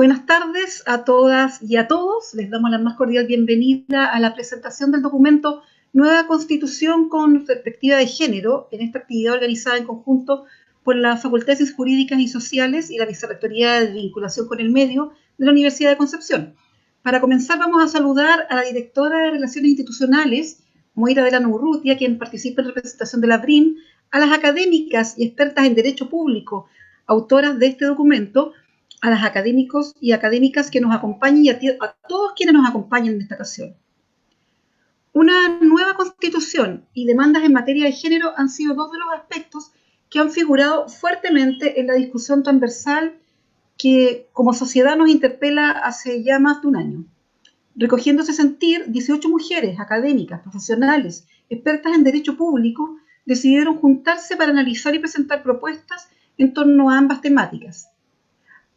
Buenas tardes a todas y a todos. Les damos la más cordial bienvenida a la presentación del documento Nueva Constitución con Perspectiva de Género, en esta actividad organizada en conjunto por la Facultad de Ciencias Jurídicas y Sociales y la Vicerrectoría de Vinculación con el Medio de la Universidad de Concepción. Para comenzar vamos a saludar a la directora de Relaciones Institucionales, Moira Delano Urrutia, quien participa en representación de la BRIN, a las académicas y expertas en Derecho Público, autoras de este documento, a los académicos y académicas que nos acompañan y a todos quienes nos acompañan en esta ocasión. Una nueva constitución y demandas en materia de género han sido dos de los aspectos que han figurado fuertemente en la discusión transversal que como sociedad nos interpela hace ya más de un año. Recogiendo ese sentir, 18 mujeres académicas, profesionales, expertas en derecho público, decidieron juntarse para analizar y presentar propuestas en torno a ambas temáticas.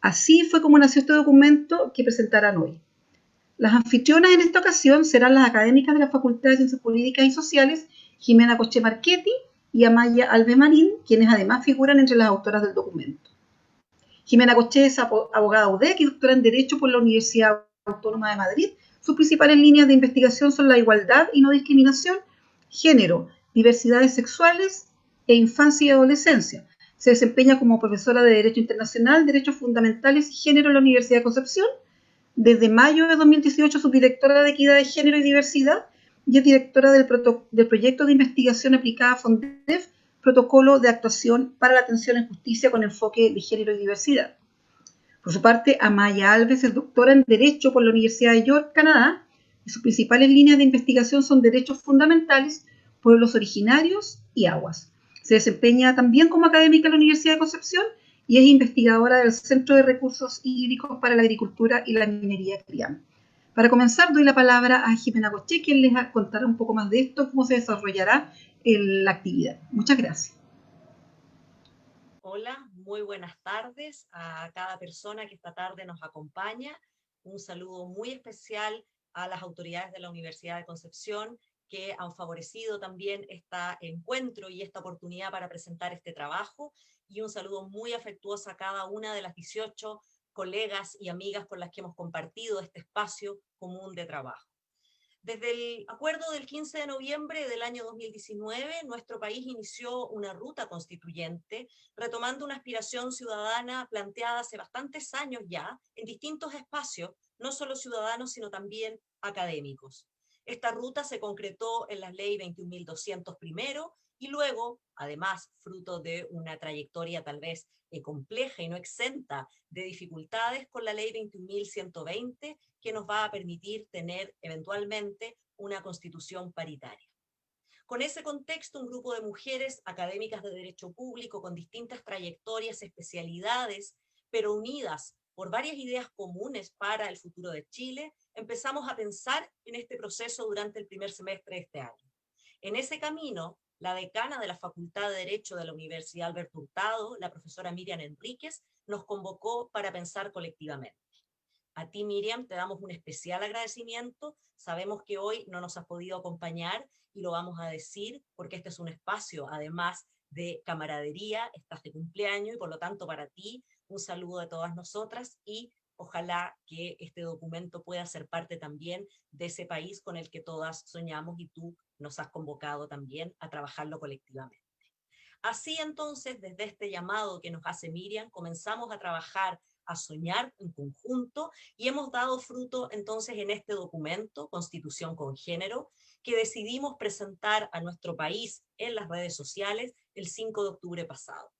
Así fue como nació este documento que presentarán hoy. Las anfitrionas en esta ocasión serán las académicas de la Facultad de Ciencias Políticas y Sociales, Jimena Coche Marchetti y Amaya Alve Marín, quienes además figuran entre las autoras del documento. Jimena Coche es abogada UDEC y doctora en Derecho por la Universidad Autónoma de Madrid. Sus principales líneas de investigación son la igualdad y no discriminación, género, diversidades sexuales e infancia y adolescencia. Se desempeña como profesora de Derecho Internacional, Derechos Fundamentales y Género en la Universidad de Concepción. Desde mayo de 2018 subdirectora de Equidad de Género y Diversidad y es directora del proyecto de investigación aplicada FONDEF, Protocolo de Actuación para la Atención en Justicia con enfoque de género y diversidad. Por su parte, Amaya Alves es doctora en Derecho por la Universidad de York, Canadá, y sus principales líneas de investigación son derechos fundamentales, pueblos originarios y aguas. Se desempeña también como académica en la Universidad de Concepción y es investigadora del Centro de Recursos Hídricos para la Agricultura y la Minería CRIAM. Para comenzar, doy la palabra a Jimena Coche, quien les contará un poco más de esto, cómo se desarrollará la actividad. Muchas gracias. Hola, muy buenas tardes a cada persona que esta tarde nos acompaña. Un saludo muy especial a las autoridades de la Universidad de Concepción que han favorecido también este encuentro y esta oportunidad para presentar este trabajo, y un saludo muy afectuoso a cada una de las 18 colegas y amigas con las que hemos compartido este espacio común de trabajo. Desde el acuerdo del 15 de noviembre del año 2019, nuestro país inició una ruta constituyente, retomando una aspiración ciudadana planteada hace bastantes años ya, en distintos espacios, no solo ciudadanos, sino también académicos. Esta ruta se concretó en la Ley 21.200 primero, y luego, además, fruto de una trayectoria tal vez compleja y no exenta de dificultades, con la Ley 21.120, que nos va a permitir tener eventualmente una constitución paritaria. Con ese contexto, un grupo de mujeres académicas de Derecho Público con distintas trayectorias, especialidades, pero unidas por varias ideas comunes para el futuro de Chile, empezamos a pensar en este proceso durante el primer semestre de este año. En ese camino, la decana de la Facultad de Derecho de la Universidad Alberto Hurtado, la profesora Miriam Enríquez, nos convocó para pensar colectivamente. A ti, Miriam, te damos un especial agradecimiento. Sabemos que hoy no nos has podido acompañar y lo vamos a decir porque este es un espacio, además de camaradería, estás de cumpleaños y por lo tanto para ti un saludo de todas nosotras, y ojalá que este documento pueda ser parte también de ese país con el que todas soñamos y tú nos has convocado también a trabajarlo colectivamente. Así entonces, desde este llamado que nos hace Miriam, comenzamos a trabajar, a soñar en conjunto, y hemos dado fruto entonces en este documento, Constitución con Género, que decidimos presentar a nuestro país en las redes sociales el 5 de octubre pasado.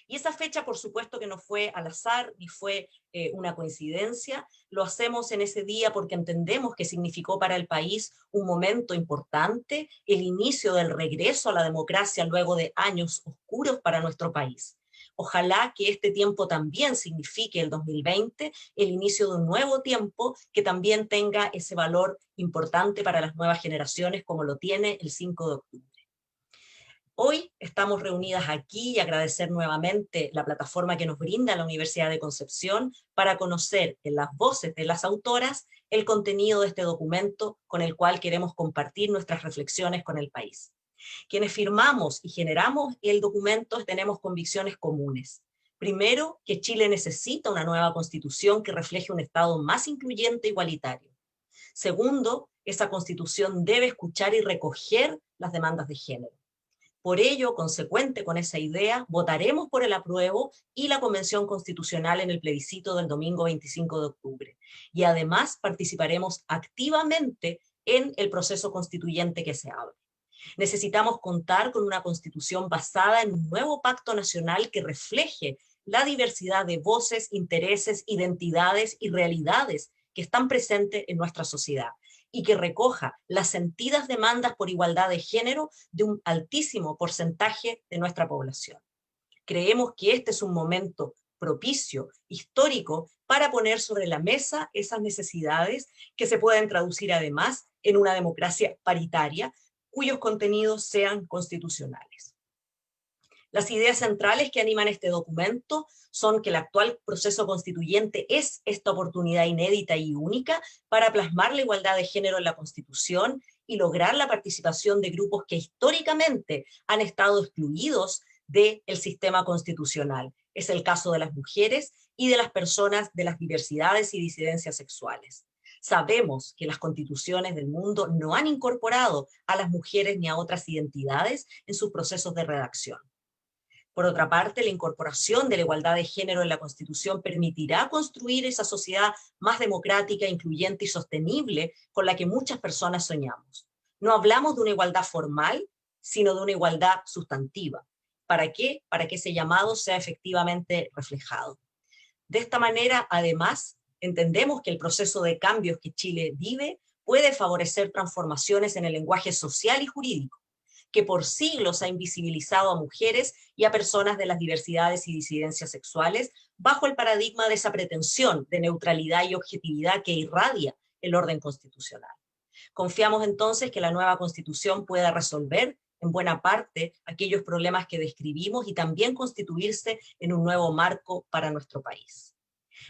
Y esa fecha, por supuesto, que no fue al azar ni fue una coincidencia. Lo hacemos en ese día porque entendemos que significó para el país un momento importante, el inicio del regreso a la democracia luego de años oscuros para nuestro país. Ojalá que este tiempo también signifique el 2020, el inicio de un nuevo tiempo que también tenga ese valor importante para las nuevas generaciones como lo tiene el 5 de octubre. Hoy estamos reunidas aquí y agradecer nuevamente la plataforma que nos brinda la Universidad de Concepción para conocer en las voces de las autoras el contenido de este documento con el cual queremos compartir nuestras reflexiones con el país. Quienes firmamos y generamos el documento tenemos convicciones comunes. Primero, que Chile necesita una nueva constitución que refleje un Estado más incluyente e igualitario. Segundo, esa constitución debe escuchar y recoger las demandas de género. Por ello, consecuente con esa idea, votaremos por el apruebo y la Convención Constitucional en el plebiscito del domingo 25 de octubre. Y además participaremos activamente en el proceso constituyente que se abre. Necesitamos contar con una constitución basada en un nuevo pacto nacional que refleje la diversidad de voces, intereses, identidades y realidades que están presentes en nuestra sociedad y que recoja las sentidas demandas por igualdad de género de un altísimo porcentaje de nuestra población. Creemos que este es un momento propicio, histórico, para poner sobre la mesa esas necesidades que se pueden traducir además en una democracia paritaria cuyos contenidos sean constitucionales. Las ideas centrales que animan este documento son que el actual proceso constituyente es esta oportunidad inédita y única para plasmar la igualdad de género en la Constitución y lograr la participación de grupos que históricamente han estado excluidos del sistema constitucional. Es el caso de las mujeres y de las personas de las diversidades y disidencias sexuales. Sabemos que las constituciones del mundo no han incorporado a las mujeres ni a otras identidades en sus procesos de redacción. Por otra parte, la incorporación de la igualdad de género en la Constitución permitirá construir esa sociedad más democrática, incluyente y sostenible con la que muchas personas soñamos. No hablamos de una igualdad formal, sino de una igualdad sustantiva. ¿Para qué? Para que ese llamado sea efectivamente reflejado. De esta manera, además, entendemos que el proceso de cambios que Chile vive puede favorecer transformaciones en el lenguaje social y jurídico, que por siglos ha invisibilizado a mujeres y a personas de las diversidades y disidencias sexuales bajo el paradigma de esa pretensión de neutralidad y objetividad que irradia el orden constitucional. Confiamos entonces que la nueva Constitución pueda resolver en buena parte aquellos problemas que describimos y también constituirse en un nuevo marco para nuestro país.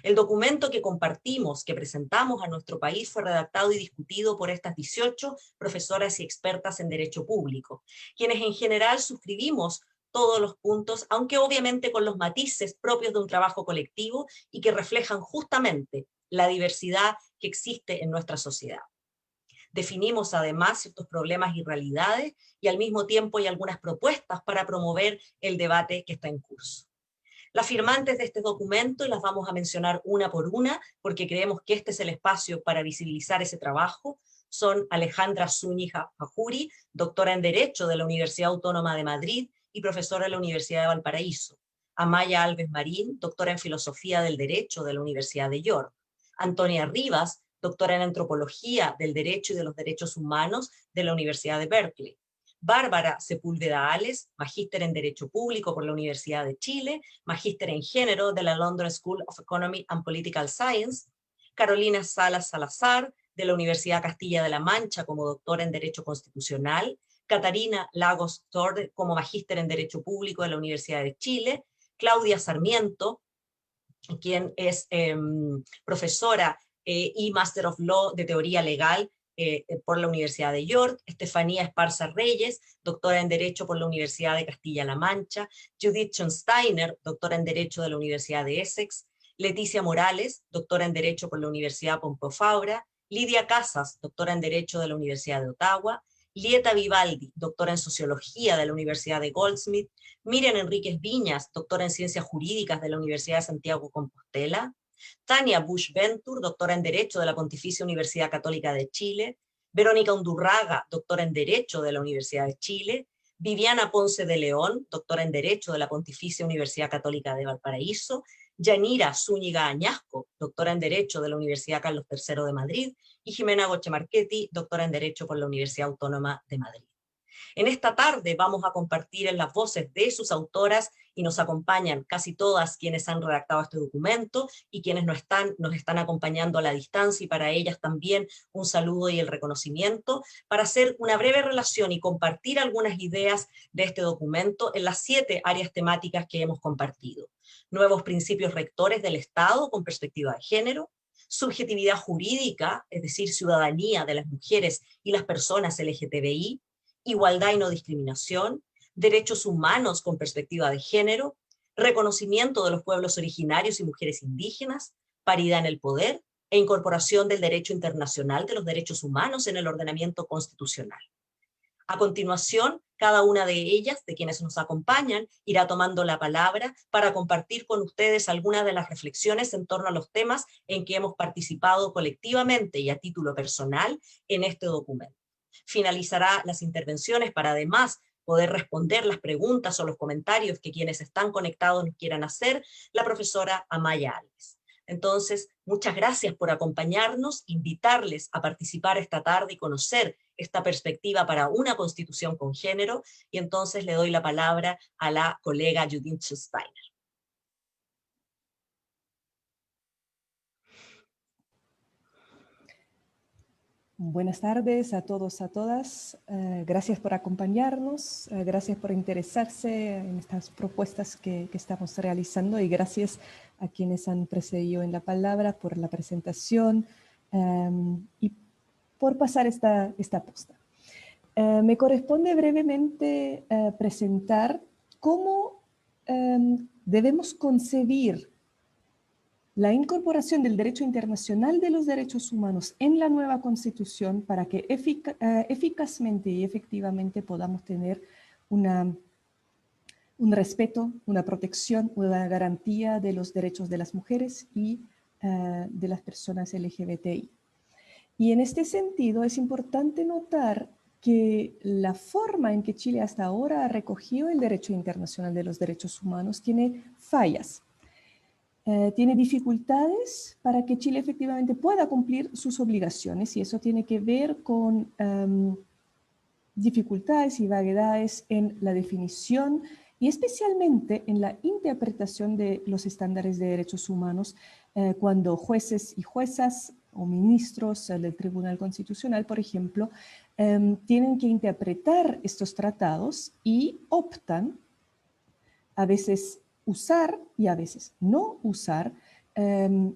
El documento que compartimos, que presentamos a nuestro país, fue redactado y discutido por estas 18 profesoras y expertas en Derecho Público, quienes en general suscribimos todos los puntos, aunque obviamente con los matices propios de un trabajo colectivo y que reflejan justamente la diversidad que existe en nuestra sociedad. Definimos además ciertos problemas y realidades y al mismo tiempo hay algunas propuestas para promover el debate que está en curso. Las firmantes de este documento, y las vamos a mencionar una por una, porque creemos que este es el espacio para visibilizar ese trabajo, son Alejandra Zúñiga Fajuri, doctora en Derecho de la Universidad Autónoma de Madrid y profesora de la Universidad de Valparaíso; Amaya Alves Marín, doctora en Filosofía del Derecho de la Universidad de York; Antonia Rivas, doctora en Antropología del Derecho y de los Derechos Humanos de la Universidad de Berkeley; Bárbara Sepúlveda Ales, magíster en Derecho Público por la Universidad de Chile, magíster en Género de la London School of Economic and Political Science; Carolina Salas Salazar, de la Universidad Castilla de la Mancha como doctora en Derecho Constitucional; Catarina Lagos Tord, como magíster en Derecho Público de la Universidad de Chile; Claudia Sarmiento, quien es profesora y Master of Law de Teoría Legal por la Universidad de York; Estefanía Esparza Reyes, doctora en Derecho por la Universidad de Castilla-La Mancha; Judith Schonsteiner, doctora en Derecho de la Universidad de Essex; Leticia Morales, doctora en Derecho por la Universidad Pompeu Fabra; Lidia Casas, doctora en Derecho de la Universidad de Ottawa; Lieta Vivaldi, doctora en Sociología de la Universidad de Goldsmith; Miriam Enríquez Viñas, doctora en Ciencias Jurídicas de la Universidad de Santiago Compostela; Tania Bush Ventur, doctora en Derecho de la Pontificia Universidad Católica de Chile; Verónica Undurraga, doctora en Derecho de la Universidad de Chile; Viviana Ponce de León, doctora en Derecho de la Pontificia Universidad Católica de Valparaíso; Yanira Zúñiga Añasco, doctora en Derecho de la Universidad Carlos III de Madrid; y Jimena Goche Marchetti, doctora en Derecho por la Universidad Autónoma de Madrid. En esta tarde vamos a compartir en las voces de sus autoras y nos acompañan casi todas quienes han redactado este documento y quienes nos están acompañando a la distancia, y para ellas también un saludo y el reconocimiento, para hacer una breve relación y compartir algunas ideas de este documento en las 7 áreas temáticas que hemos compartido: nuevos principios rectores del Estado con perspectiva de género; subjetividad jurídica, es decir, ciudadanía de las mujeres y las personas LGTBI; igualdad y no discriminación; derechos humanos con perspectiva de género; reconocimiento de los pueblos originarios y mujeres indígenas, paridad en el poder e incorporación del derecho internacional de los derechos humanos en el ordenamiento constitucional. A continuación, cada una de ellas, de quienes nos acompañan, irá tomando la palabra para compartir con ustedes algunas de las reflexiones en torno a los temas en que hemos participado colectivamente y a título personal en este documento. Finalizará las intervenciones para además poder responder las preguntas o los comentarios que quienes están conectados nos quieran hacer, la profesora Amaya Alves. Entonces, muchas gracias por acompañarnos, invitarles a participar esta tarde y conocer esta perspectiva para una constitución con género, y entonces le doy la palabra a la colega Judith Steiner. Buenas tardes a todos, a todas. Gracias por acompañarnos, gracias por interesarse en estas propuestas que estamos realizando y gracias a quienes han precedido en la palabra por la presentación y por pasar esta posta. Me corresponde brevemente presentar cómo debemos concebir la incorporación del derecho internacional de los derechos humanos en la nueva Constitución para que eficazmente y efectivamente podamos tener un respeto, una protección, una garantía de los derechos de las mujeres y de las personas LGBTI. Y en este sentido es importante notar que la forma en que Chile hasta ahora ha recogido el derecho internacional de los derechos humanos tiene fallas. Tiene dificultades para que Chile efectivamente pueda cumplir sus obligaciones y eso tiene que ver con dificultades y vaguedades en la definición y especialmente en la interpretación de los estándares de derechos humanos cuando jueces y juezas o ministros del Tribunal Constitucional, por ejemplo, tienen que interpretar estos tratados y optan a veces usar y a veces no usar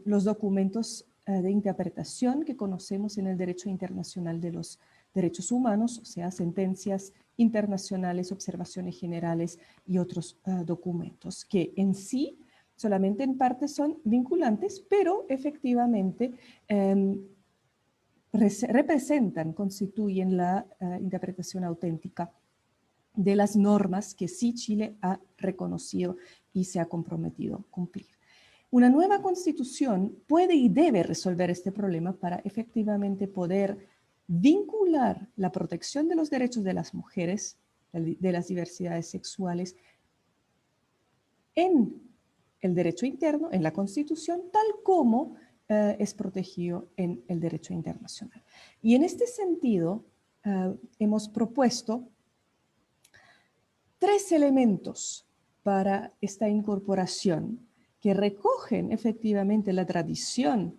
los documentos de interpretación que conocemos en el derecho internacional de los derechos humanos, o sea, sentencias internacionales, observaciones generales y otros documentos que en sí solamente en parte son vinculantes, pero efectivamente representan, constituyen la interpretación auténtica de las normas que sí Chile ha reconocido y se ha comprometido a cumplir. Una nueva constitución puede y debe resolver este problema para efectivamente poder vincular la protección de los derechos de las mujeres, de las diversidades sexuales, en el derecho interno, en la Constitución, tal como es protegido en el derecho internacional. Y en este sentido, hemos propuesto 3 elementos para esta incorporación que recogen efectivamente la tradición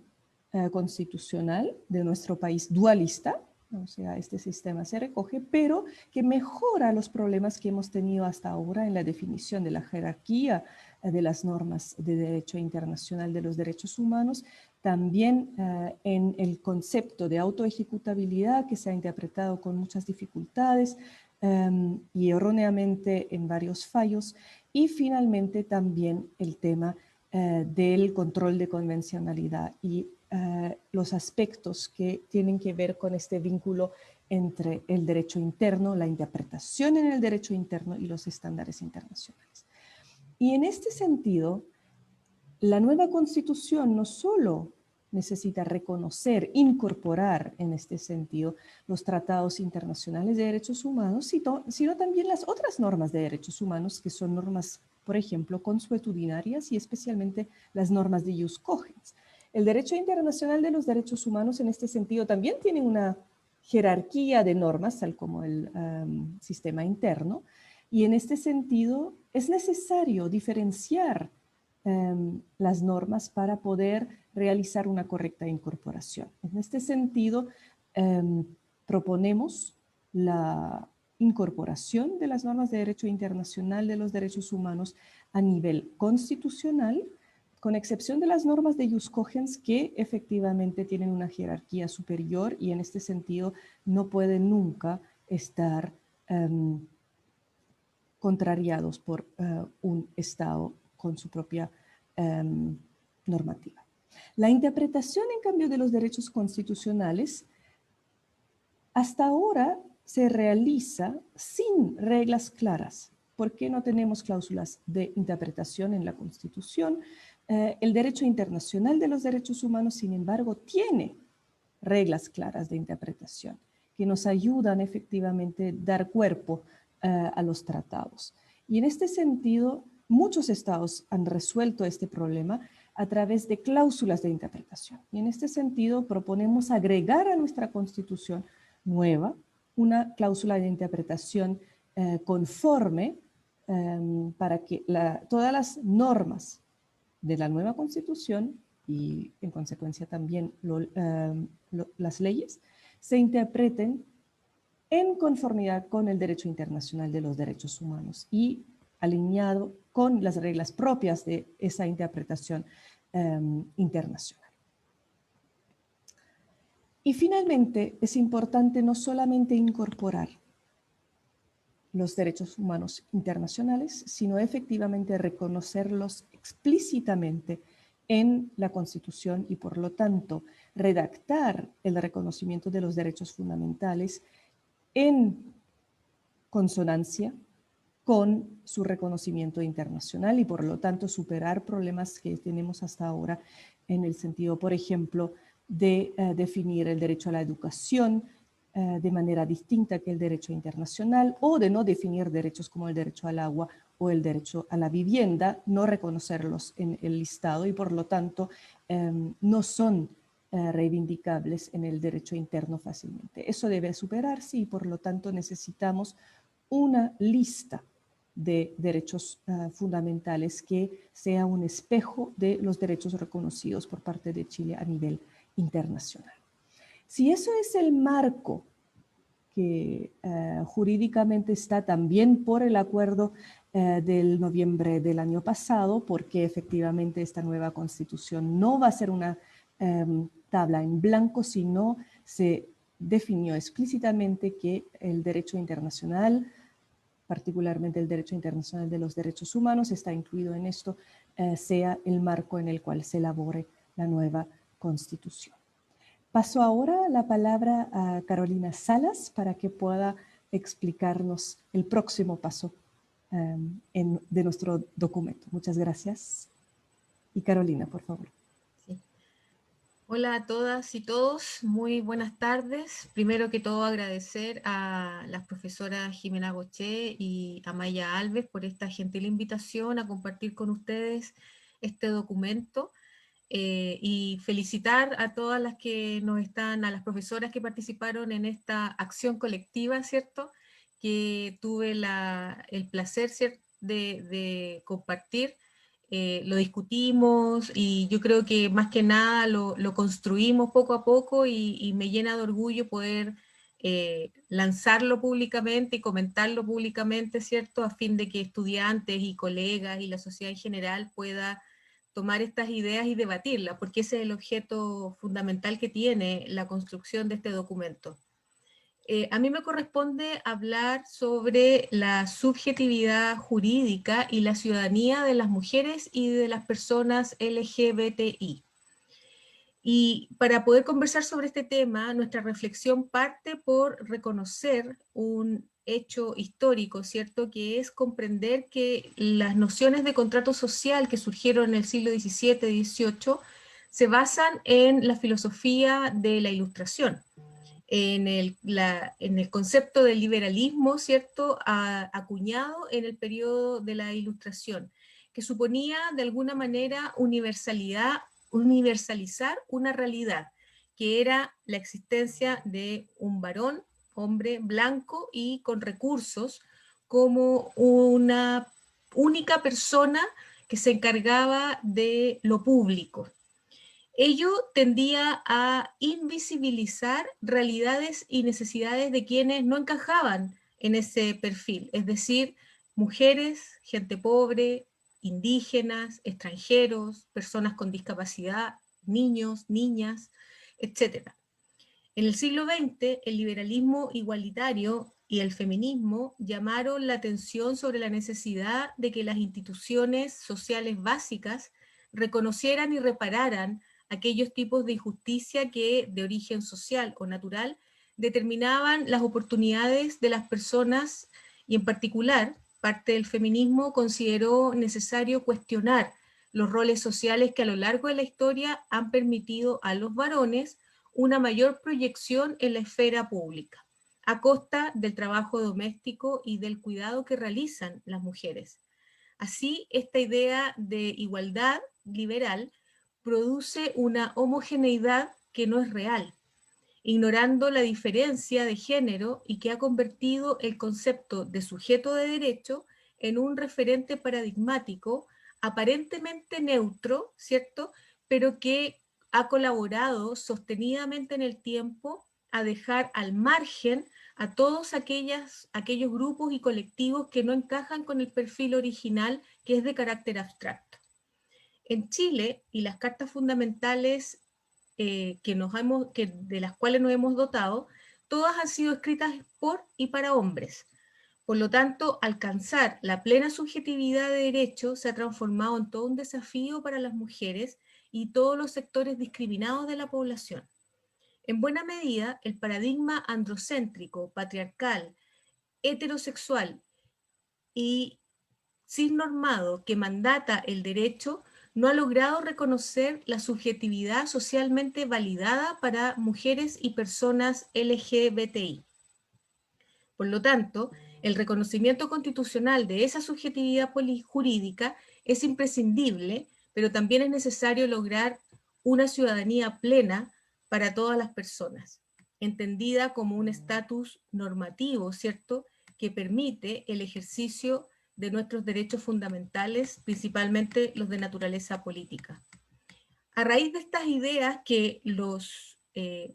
constitucional de nuestro país dualista, o sea, este sistema se recoge, pero que mejora los problemas que hemos tenido hasta ahora en la definición de la jerarquía de las normas de derecho internacional de los derechos humanos, también en el concepto de autoejecutabilidad que se ha interpretado con muchas dificultades, y erróneamente en varios fallos, y finalmente también el tema del control de convencionalidad y los aspectos que tienen que ver con este vínculo entre el derecho interno, la interpretación en el derecho interno y los estándares internacionales. Y en este sentido, la nueva Constitución no solo necesita reconocer, incorporar en este sentido los tratados internacionales de derechos humanos, sino también las otras normas de derechos humanos, que son normas, por ejemplo, consuetudinarias y especialmente las normas de ius cogens. El derecho internacional de los derechos humanos en este sentido también tiene una jerarquía de normas, tal como el sistema interno, y en este sentido es necesario diferenciar las normas para poder realizar una correcta incorporación. En este sentido, proponemos la incorporación de las normas de derecho internacional de los derechos humanos a nivel constitucional, con excepción de las normas de ius cogens que efectivamente tienen una jerarquía superior y en este sentido no pueden nunca estar contrariados por un Estado con su propia normativa. La interpretación, en cambio, de los derechos constitucionales hasta ahora se realiza sin reglas claras. ¿Por qué no tenemos cláusulas de interpretación en la Constitución? El derecho internacional de los derechos humanos, sin embargo, tiene reglas claras de interpretación que nos ayudan efectivamente a dar cuerpo a los tratados. Y en este sentido, muchos estados han resuelto este problema a través de cláusulas de interpretación. Y en este sentido, proponemos agregar a nuestra Constitución nueva una cláusula de interpretación conforme para que todas las normas de la nueva Constitución y en consecuencia también las leyes se interpreten en conformidad con el derecho internacional de los derechos humanos y alineado con las reglas propias de esa interpretación internacional. Y finalmente es importante no solamente incorporar los derechos humanos internacionales, sino efectivamente reconocerlos explícitamente en la Constitución y por lo tanto redactar el reconocimiento de los derechos fundamentales en consonancia con su reconocimiento internacional y por lo tanto superar problemas que tenemos hasta ahora en el sentido, por ejemplo, de definir el derecho a la educación de manera distinta que el derecho internacional o de no definir derechos como el derecho al agua o el derecho a la vivienda, no reconocerlos en el listado y por lo tanto no son reivindicables en el derecho interno fácilmente. Eso debe superarse y por lo tanto necesitamos una lista de derechos fundamentales que sea un espejo de los derechos reconocidos por parte de Chile a nivel internacional. Si eso es el marco que jurídicamente está también por el acuerdo del noviembre del año pasado, porque efectivamente esta nueva constitución no va a ser una tabla en blanco, sino se definió explícitamente que el derecho internacional, particularmente el derecho internacional de los derechos humanos, está incluido en esto, sea el marco en el cual se elabore la nueva constitución. Paso ahora la palabra a Carolina Salas para que pueda explicarnos el próximo paso de nuestro documento. Muchas gracias. Y Carolina, por favor. Sí. Hola a todas y todos, muy buenas tardes. Primero que todo agradecer a las profesoras Jimena Goché y Amaya Alves por esta gentil invitación a compartir con ustedes este documento. Y felicitar a todas las que nos están, a las profesoras que participaron en esta acción colectiva, ¿cierto? Que tuve el placer, ¿cierto? De compartir. Lo discutimos y yo creo que más que nada lo construimos poco a poco y me llena de orgullo poder lanzarlo públicamente y comentarlo públicamente, ¿cierto? A fin de que estudiantes y colegas y la sociedad en general pueda tomar estas ideas y debatirlas, porque ese es el objeto fundamental que tiene la construcción de este documento. A mí me corresponde hablar sobre la subjetividad jurídica y la ciudadanía de las mujeres y de las personas LGBTI. Y para poder conversar sobre este tema, nuestra reflexión parte por reconocer un hecho histórico, ¿cierto? Que es comprender que las nociones de contrato social que surgieron en el siglo XVII y XVIII se basan en la filosofía de la Ilustración, en el concepto del liberalismo, ¿cierto? Acuñado en el periodo de la Ilustración, que suponía de alguna manera universalizar una realidad, que era la existencia de un varón, hombre blanco y con recursos, como una única persona que se encargaba de lo público. Ello tendía a invisibilizar realidades y necesidades de quienes no encajaban en ese perfil, es decir, mujeres, gente pobre, indígenas, extranjeros, personas con discapacidad, niños, niñas, etc. En el siglo XX, el liberalismo igualitario y el feminismo llamaron la atención sobre la necesidad de que las instituciones sociales básicas reconocieran y repararan aquellos tipos de injusticia que, de origen social o natural, determinaban las oportunidades de las personas, y en particular, parte del feminismo consideró necesario cuestionar los roles sociales que a lo largo de la historia han permitido a los varones una mayor proyección en la esfera pública, a costa del trabajo doméstico y del cuidado que realizan las mujeres. Así, esta idea de igualdad liberal produce una homogeneidad que no es real, ignorando la diferencia de género y que ha convertido el concepto de sujeto de derecho en un referente paradigmático, aparentemente neutro, ¿cierto? Pero que ha colaborado sostenidamente en el tiempo a dejar al margen a todos aquellos grupos y colectivos que no encajan con el perfil original, que es de carácter abstracto. En Chile, y las cartas fundamentales de las cuales nos hemos dotado, todas han sido escritas por y para hombres. Por lo tanto, alcanzar la plena subjetividad de derecho se ha transformado en todo un desafío para las mujeres y todos los sectores discriminados de la población. En buena medida, el paradigma androcéntrico, patriarcal, heterosexual y cisnormado que mandata el derecho no ha logrado reconocer la subjetividad socialmente validada para mujeres y personas LGBTI. Por lo tanto, el reconocimiento constitucional de esa subjetividad jurídica es imprescindible, pero también es necesario lograr una ciudadanía plena para todas las personas, entendida como un estatus normativo, ¿cierto?, que permite el ejercicio de nuestros derechos fundamentales, principalmente los de naturaleza política. A raíz de estas ideas que los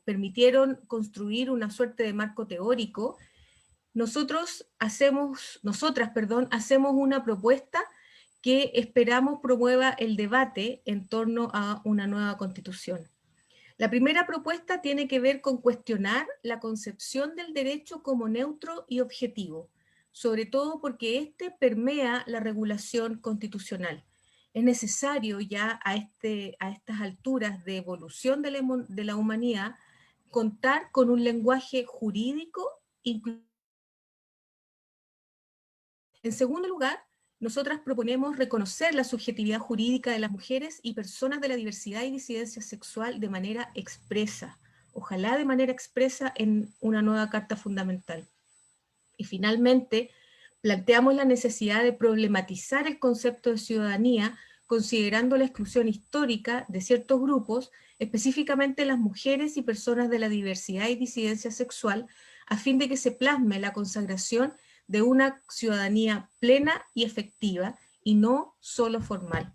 permitieron construir una suerte de marco teórico, nosotras hacemos una propuesta que esperamos promueva el debate en torno a una nueva constitución. La primera propuesta tiene que ver con cuestionar la concepción del derecho como neutro y objetivo, sobre todo porque este permea la regulación constitucional. Es necesario ya a estas alturas de evolución de la humanidad contar con un lenguaje jurídico inclusivo. En segundo lugar, nosotras proponemos reconocer la subjetividad jurídica de las mujeres y personas de la diversidad y disidencia sexual de manera expresa, ojalá de manera expresa en una nueva Carta Fundamental. Y finalmente, planteamos la necesidad de problematizar el concepto de ciudadanía considerando la exclusión histórica de ciertos grupos, específicamente las mujeres y personas de la diversidad y disidencia sexual, a fin de que se plasme la consagración de una ciudadanía plena y efectiva, y no solo formal.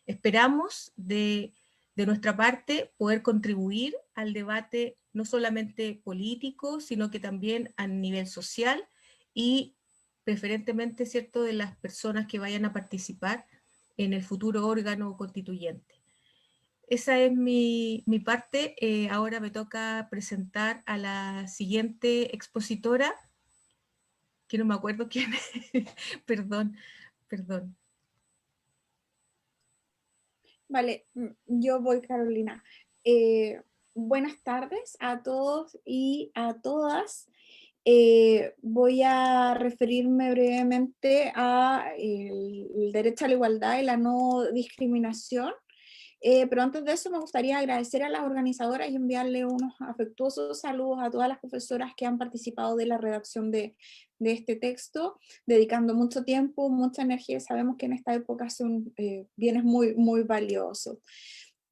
Esperamos de nuestra parte poder contribuir al debate no solamente político, sino que también a nivel social y preferentemente, ¿cierto?, de las personas que vayan a participar en el futuro órgano constituyente. Esa es mi parte. Ahora me toca presentar a la siguiente expositora, que no me acuerdo quién es. Perdón. Vale, yo voy, Carolina. Buenas tardes a todos y a todas. Voy a referirme brevemente a el derecho a la igualdad y la no discriminación. Pero antes de eso me gustaría agradecer a las organizadoras y enviarle unos afectuosos saludos a todas las profesoras que han participado de la redacción de este texto, dedicando mucho tiempo, mucha energía. Sabemos que en esta época son bienes muy, muy valiosos.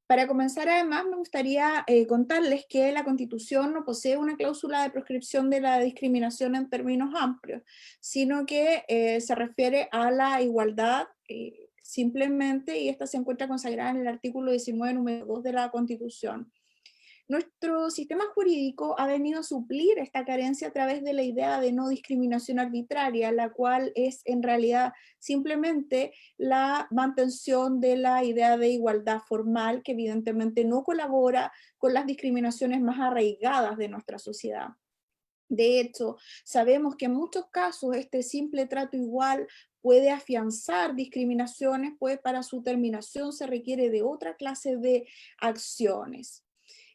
Para comenzar, además, me gustaría contarles que la Constitución no posee una cláusula de proscripción de la discriminación en términos amplios, sino que se refiere a la igualdad simplemente, y esta se encuentra consagrada en el artículo 19, número 2 de la Constitución. Nuestro sistema jurídico ha venido a suplir esta carencia a través de la idea de no discriminación arbitraria, la cual es en realidad simplemente la mantención de la idea de igualdad formal, que evidentemente no colabora con las discriminaciones más arraigadas de nuestra sociedad. De hecho, sabemos que en muchos casos este simple trato igual puede afianzar discriminaciones, pues para su terminación se requiere de otra clase de acciones.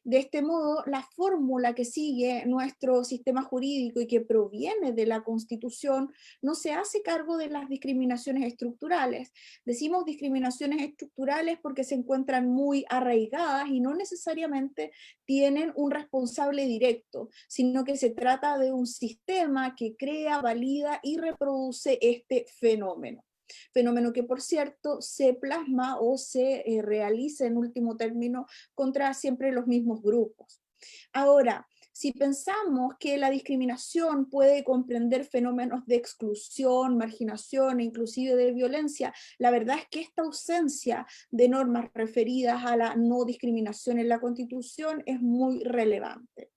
De este modo, la fórmula que sigue nuestro sistema jurídico y que proviene de la Constitución no se hace cargo de las discriminaciones estructurales. Decimos discriminaciones estructurales porque se encuentran muy arraigadas y no necesariamente tienen un responsable directo, sino que se trata de un sistema que crea, valida y reproduce este fenómeno. Fenómeno que, por cierto, se plasma o se realiza en último término contra siempre los mismos grupos. Ahora, si pensamos que la discriminación puede comprender fenómenos de exclusión, marginación e inclusive de violencia, la verdad es que esta ausencia de normas referidas a la no discriminación en la Constitución es muy relevante.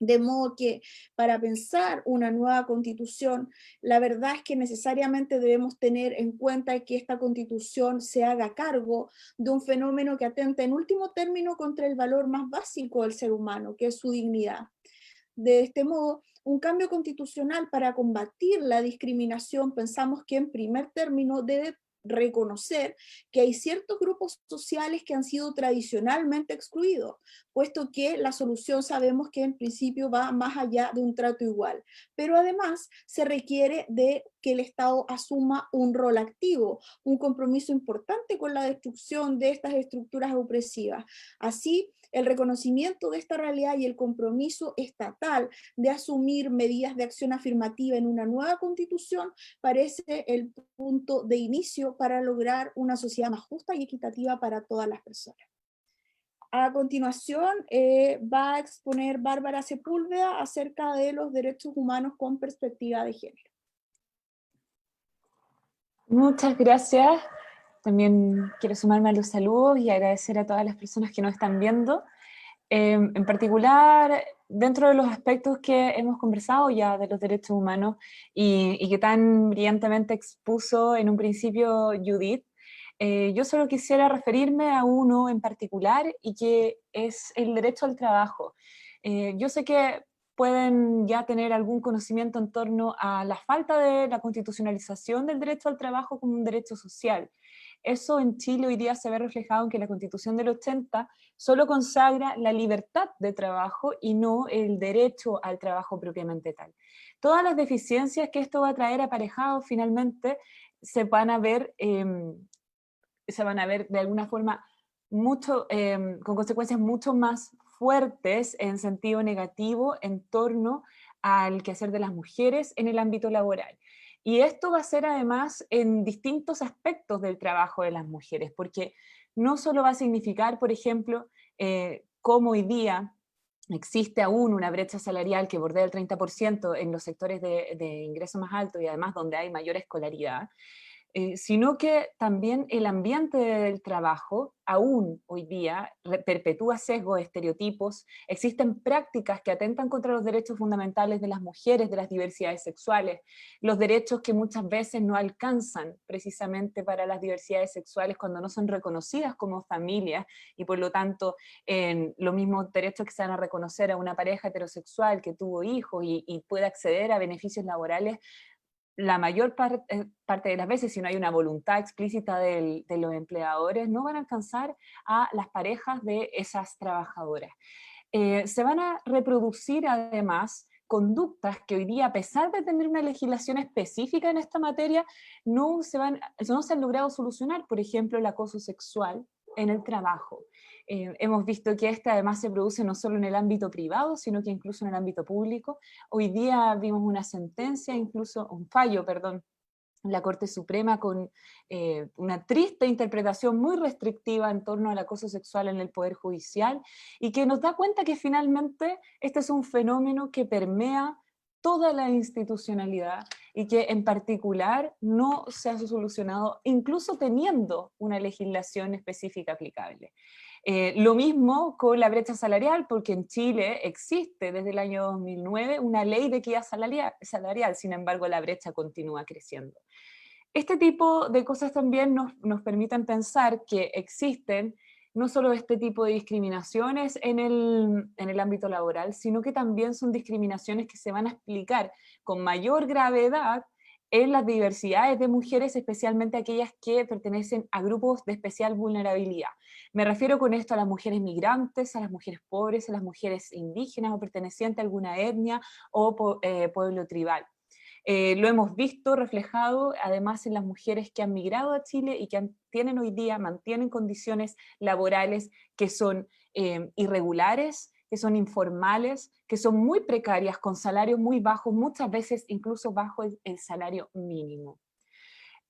De modo que para pensar una nueva constitución, la verdad es que necesariamente debemos tener en cuenta que esta constitución se haga cargo de un fenómeno que atenta en último término contra el valor más básico del ser humano, que es su dignidad. De este modo, un cambio constitucional para combatir la discriminación, pensamos que en primer término debe reconocer que hay ciertos grupos sociales que han sido tradicionalmente excluidos, puesto que la solución sabemos que en principio va más allá de un trato igual, pero además se requiere de que el Estado asuma un rol activo, un compromiso importante con la destrucción de estas estructuras opresivas. Así, el reconocimiento de esta realidad y el compromiso estatal de asumir medidas de acción afirmativa en una nueva constitución parece el punto de inicio para lograr una sociedad más justa y equitativa para todas las personas. A continuación va a exponer Bárbara Sepúlveda acerca de los derechos humanos con perspectiva de género. Muchas gracias. También quiero sumarme a los saludos y agradecer a todas las personas que nos están viendo. En particular, dentro de los aspectos que hemos conversado ya de los derechos humanos y que tan brillantemente expuso en un principio Judith, yo solo quisiera referirme a uno en particular y que es el derecho al trabajo. Yo sé que pueden ya tener algún conocimiento en torno a la falta de la constitucionalización del derecho al trabajo como un derecho social. Eso en Chile hoy día se ve reflejado en que la Constitución del 80 solo consagra la libertad de trabajo y no el derecho al trabajo propiamente tal. Todas las deficiencias que esto va a traer aparejado finalmente se van a ver de alguna forma con consecuencias mucho más fuertes en sentido negativo en torno al quehacer de las mujeres en el ámbito laboral. Y esto va a ser además en distintos aspectos del trabajo de las mujeres, porque no solo va a significar, por ejemplo, cómo hoy día existe aún una brecha salarial que bordea el 30% en los sectores de ingreso más alto y además donde hay mayor escolaridad, sino que también el ambiente del trabajo, aún hoy día, perpetúa sesgos, estereotipos, existen prácticas que atentan contra los derechos fundamentales de las mujeres, de las diversidades sexuales, los derechos que muchas veces no alcanzan precisamente para las diversidades sexuales cuando no son reconocidas como familias, y por lo tanto los mismos derechos que se van a reconocer a una pareja heterosexual que tuvo hijos y puede acceder a beneficios laborales, la mayor parte de las veces, si no hay una voluntad explícita de los empleadores, no van a alcanzar a las parejas de esas trabajadoras. Se van a reproducir además conductas que hoy día, a pesar de tener una legislación específica en esta materia, no se han logrado solucionar. Por ejemplo, el acoso sexual en el trabajo. Hemos visto que este además se produce no solo en el ámbito privado, sino que incluso en el ámbito público. Hoy día vimos una sentencia, incluso un fallo, perdón, en la Corte Suprema con una triste interpretación muy restrictiva en torno al acoso sexual en el Poder Judicial, y que nos da cuenta que finalmente este es un fenómeno que permea toda la institucionalidad y que en particular no se ha solucionado, incluso teniendo una legislación específica aplicable. Lo mismo con la brecha salarial, porque en Chile existe desde el año 2009 una ley de equidad salarial, sin embargo la brecha continúa creciendo. Este tipo de cosas también nos permiten pensar que existen no solo este tipo de discriminaciones en el ámbito laboral, sino que también son discriminaciones que se van a explicar con mayor gravedad en las diversidades de mujeres, especialmente aquellas que pertenecen a grupos de especial vulnerabilidad. Me refiero con esto a las mujeres migrantes, a las mujeres pobres, a las mujeres indígenas o pertenecientes a alguna etnia o pueblo tribal. Lo hemos visto reflejado además en las mujeres que han migrado a Chile y que tienen hoy día, mantienen condiciones laborales que son irregulares, que son informales, que son muy precarias, con salarios muy bajos, muchas veces incluso bajo el salario mínimo.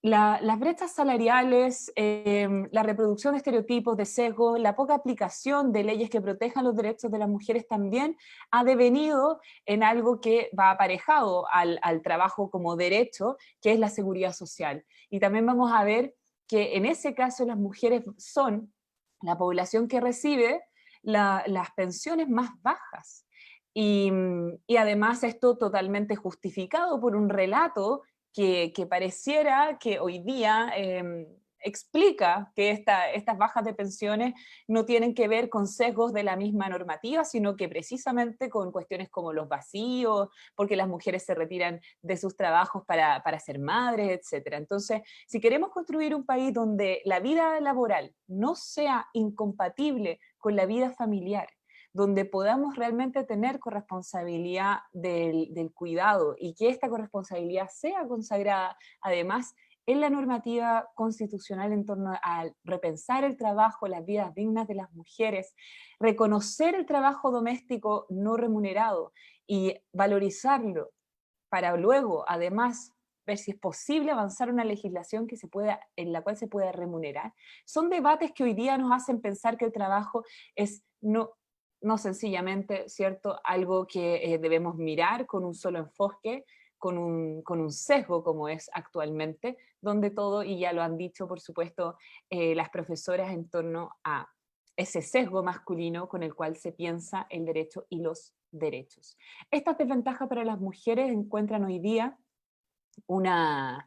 Las brechas salariales, la reproducción de estereotipos, de sesgos, la poca aplicación de leyes que protejan los derechos de las mujeres también ha devenido en algo que va aparejado al trabajo como derecho, que es la seguridad social. Y también vamos a ver que en ese caso las mujeres son la población que recibe las pensiones más bajas. Y además esto totalmente justificado por un relato que pareciera que hoy día explica que estas bajas de pensiones no tienen que ver con sesgos de la misma normativa, sino que precisamente con cuestiones como los vacíos, porque las mujeres se retiran de sus trabajos para ser madres, etc. Entonces, si queremos construir un país donde la vida laboral no sea incompatible con la vida familiar, donde podamos realmente tener corresponsabilidad del cuidado y que esta corresponsabilidad sea consagrada además en la normativa constitucional en torno a repensar el trabajo, las vidas dignas de las mujeres, reconocer el trabajo doméstico no remunerado y valorizarlo para luego además ver si es posible avanzar una legislación en la cual se pueda remunerar. Son debates que hoy día nos hacen pensar que el trabajo es no sencillamente, ¿cierto?, algo que debemos mirar con un solo enfoque, con un sesgo como es actualmente, donde todo, y ya lo han dicho por supuesto las profesoras en torno a ese sesgo masculino con el cual se piensa el derecho y los derechos. Estas desventajas para las mujeres encuentran hoy día una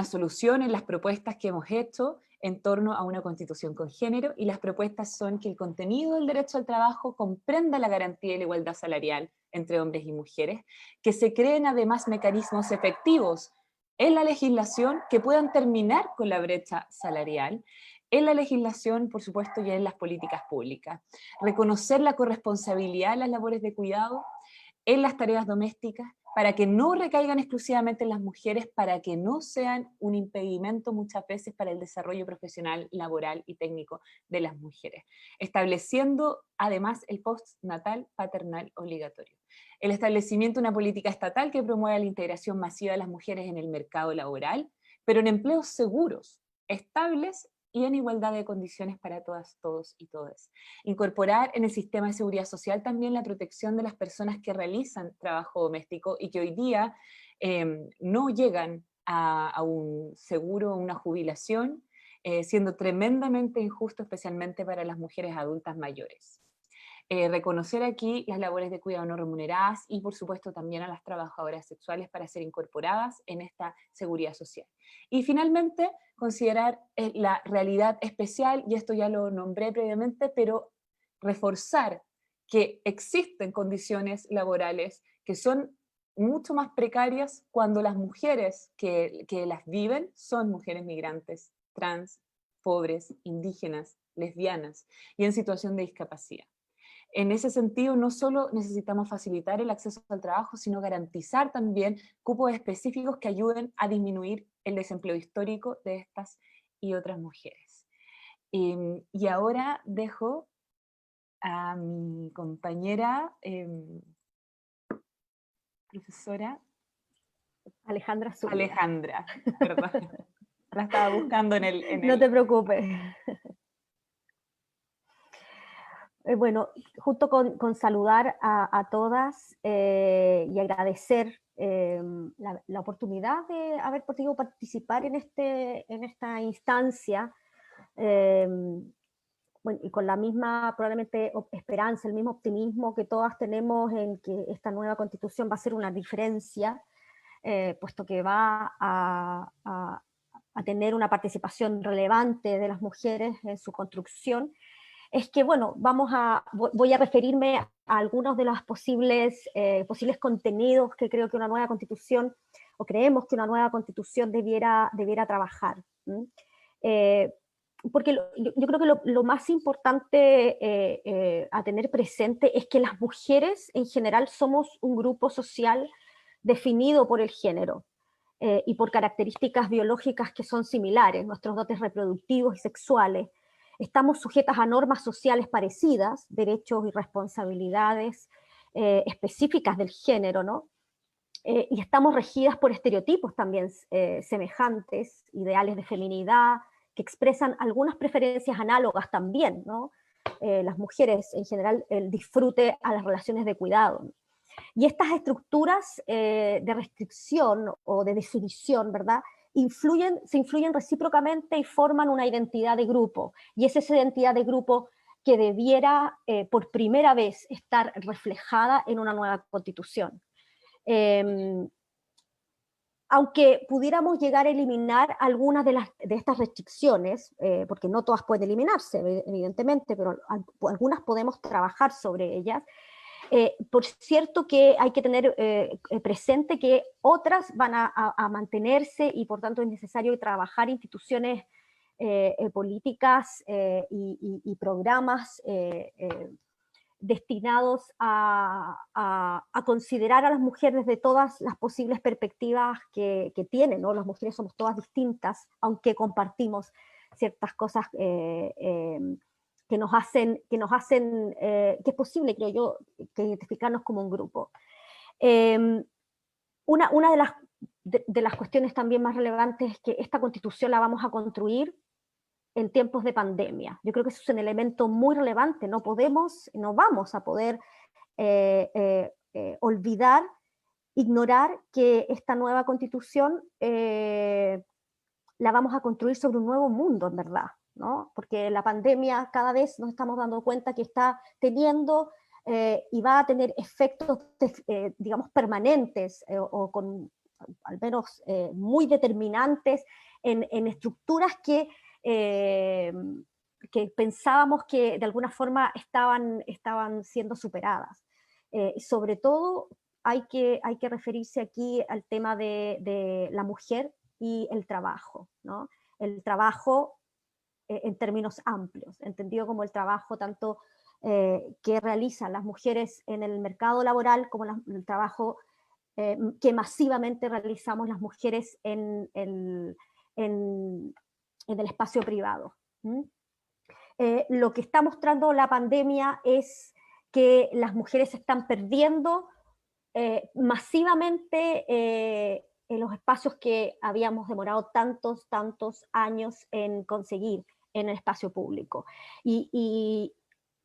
solución en las propuestas que hemos hecho en torno a una constitución con género, y las propuestas son que el contenido del derecho al trabajo comprenda la garantía de la igualdad salarial entre hombres y mujeres, que se creen además mecanismos efectivos en la legislación que puedan terminar con la brecha salarial, en la legislación, por supuesto, y en las políticas públicas. Reconocer la corresponsabilidad en las labores de cuidado, en las tareas domésticas, para que no recaigan exclusivamente en las mujeres, para que no sean un impedimento muchas veces para el desarrollo profesional, laboral y técnico de las mujeres. Estableciendo además el postnatal paternal obligatorio. El establecimiento de una política estatal que promueva la integración masiva de las mujeres en el mercado laboral, pero en empleos seguros, estables y en igualdad de condiciones para todas, todos y todas. Incorporar en el sistema de seguridad social también la protección de las personas que realizan trabajo doméstico y que hoy día no llegan a un seguro, una jubilación, siendo tremendamente injusto, especialmente para las mujeres adultas mayores. Reconocer aquí las labores de cuidado no remuneradas y por supuesto también a las trabajadoras sexuales para ser incorporadas en esta seguridad social. Y finalmente, considerar la realidad especial, y esto ya lo nombré previamente, pero reforzar que existen condiciones laborales que son mucho más precarias cuando las mujeres que las viven son mujeres migrantes, trans, pobres, indígenas, lesbianas y en situación de discapacidad. En ese sentido, no solo necesitamos facilitar el acceso al trabajo, sino garantizar también cupos específicos que ayuden a disminuir el desempleo histórico de estas y otras mujeres. Y ahora dejo a mi compañera, profesora Alejandra Zúñiga. Alejandra, perdón. La estaba buscando en el... No te preocupes. Bueno, junto con saludar a todas y agradecer la oportunidad de haber podido participar en esta instancia, bueno, y con la misma probablemente esperanza, el mismo optimismo que todas tenemos en que esta nueva constitución va a ser una diferencia, puesto que va a a tener una participación relevante de las mujeres en su construcción, es que, bueno, voy a referirme a algunos de los posibles contenidos que creo que una nueva constitución, o creemos que una nueva constitución debiera trabajar. Porque yo creo que lo más importante a tener presente es que las mujeres en general somos un grupo social definido por el género y por características biológicas que son similares, nuestros dotes reproductivos y sexuales. Estamos sujetas a normas sociales parecidas, derechos y responsabilidades específicas del género, ¿no? Y estamos regidas por estereotipos también semejantes, ideales de feminidad, que expresan algunas preferencias análogas también, ¿no? Las mujeres en general, el disfrute a las relaciones de cuidado, ¿no? Y estas estructuras de restricción o de definición, ¿verdad?, se influyen recíprocamente y forman una identidad de grupo. Y es esa identidad de grupo que debiera por primera vez estar reflejada en una nueva constitución. Aunque pudiéramos llegar a eliminar algunas de estas restricciones, porque no todas pueden eliminarse, evidentemente, pero algunas podemos trabajar sobre ellas, por cierto que hay que tener presente que otras van a mantenerse y por tanto es necesario trabajar instituciones políticas y programas destinados a considerar a las mujeres desde todas las posibles perspectivas que tienen, ¿no? Las mujeres somos todas distintas, aunque compartimos ciertas cosas que nos hacen que es posible, creo yo, que identificarnos como un grupo. Una de las cuestiones también más relevantes es que esta constitución la vamos a construir en tiempos de pandemia. Yo creo que eso es un elemento muy relevante. No vamos a poder olvidar, ignorar que esta nueva constitución la vamos a construir sobre un nuevo mundo, en verdad, ¿no? Porque la pandemia cada vez nos estamos dando cuenta que está teniendo y va a tener efectos, digamos, permanentes o con al menos muy determinantes en estructuras que pensábamos que de alguna forma estaban siendo superadas. Sobre todo hay que referirse aquí al tema de la mujer y el trabajo, ¿no? El trabajo en términos amplios, entendido como el trabajo tanto que realizan las mujeres en el mercado laboral como el trabajo que masivamente realizamos las mujeres en el espacio privado. Lo que está mostrando la pandemia es que las mujeres están perdiendo masivamente en los espacios que habíamos demorado tantos años en conseguir en el espacio público. Y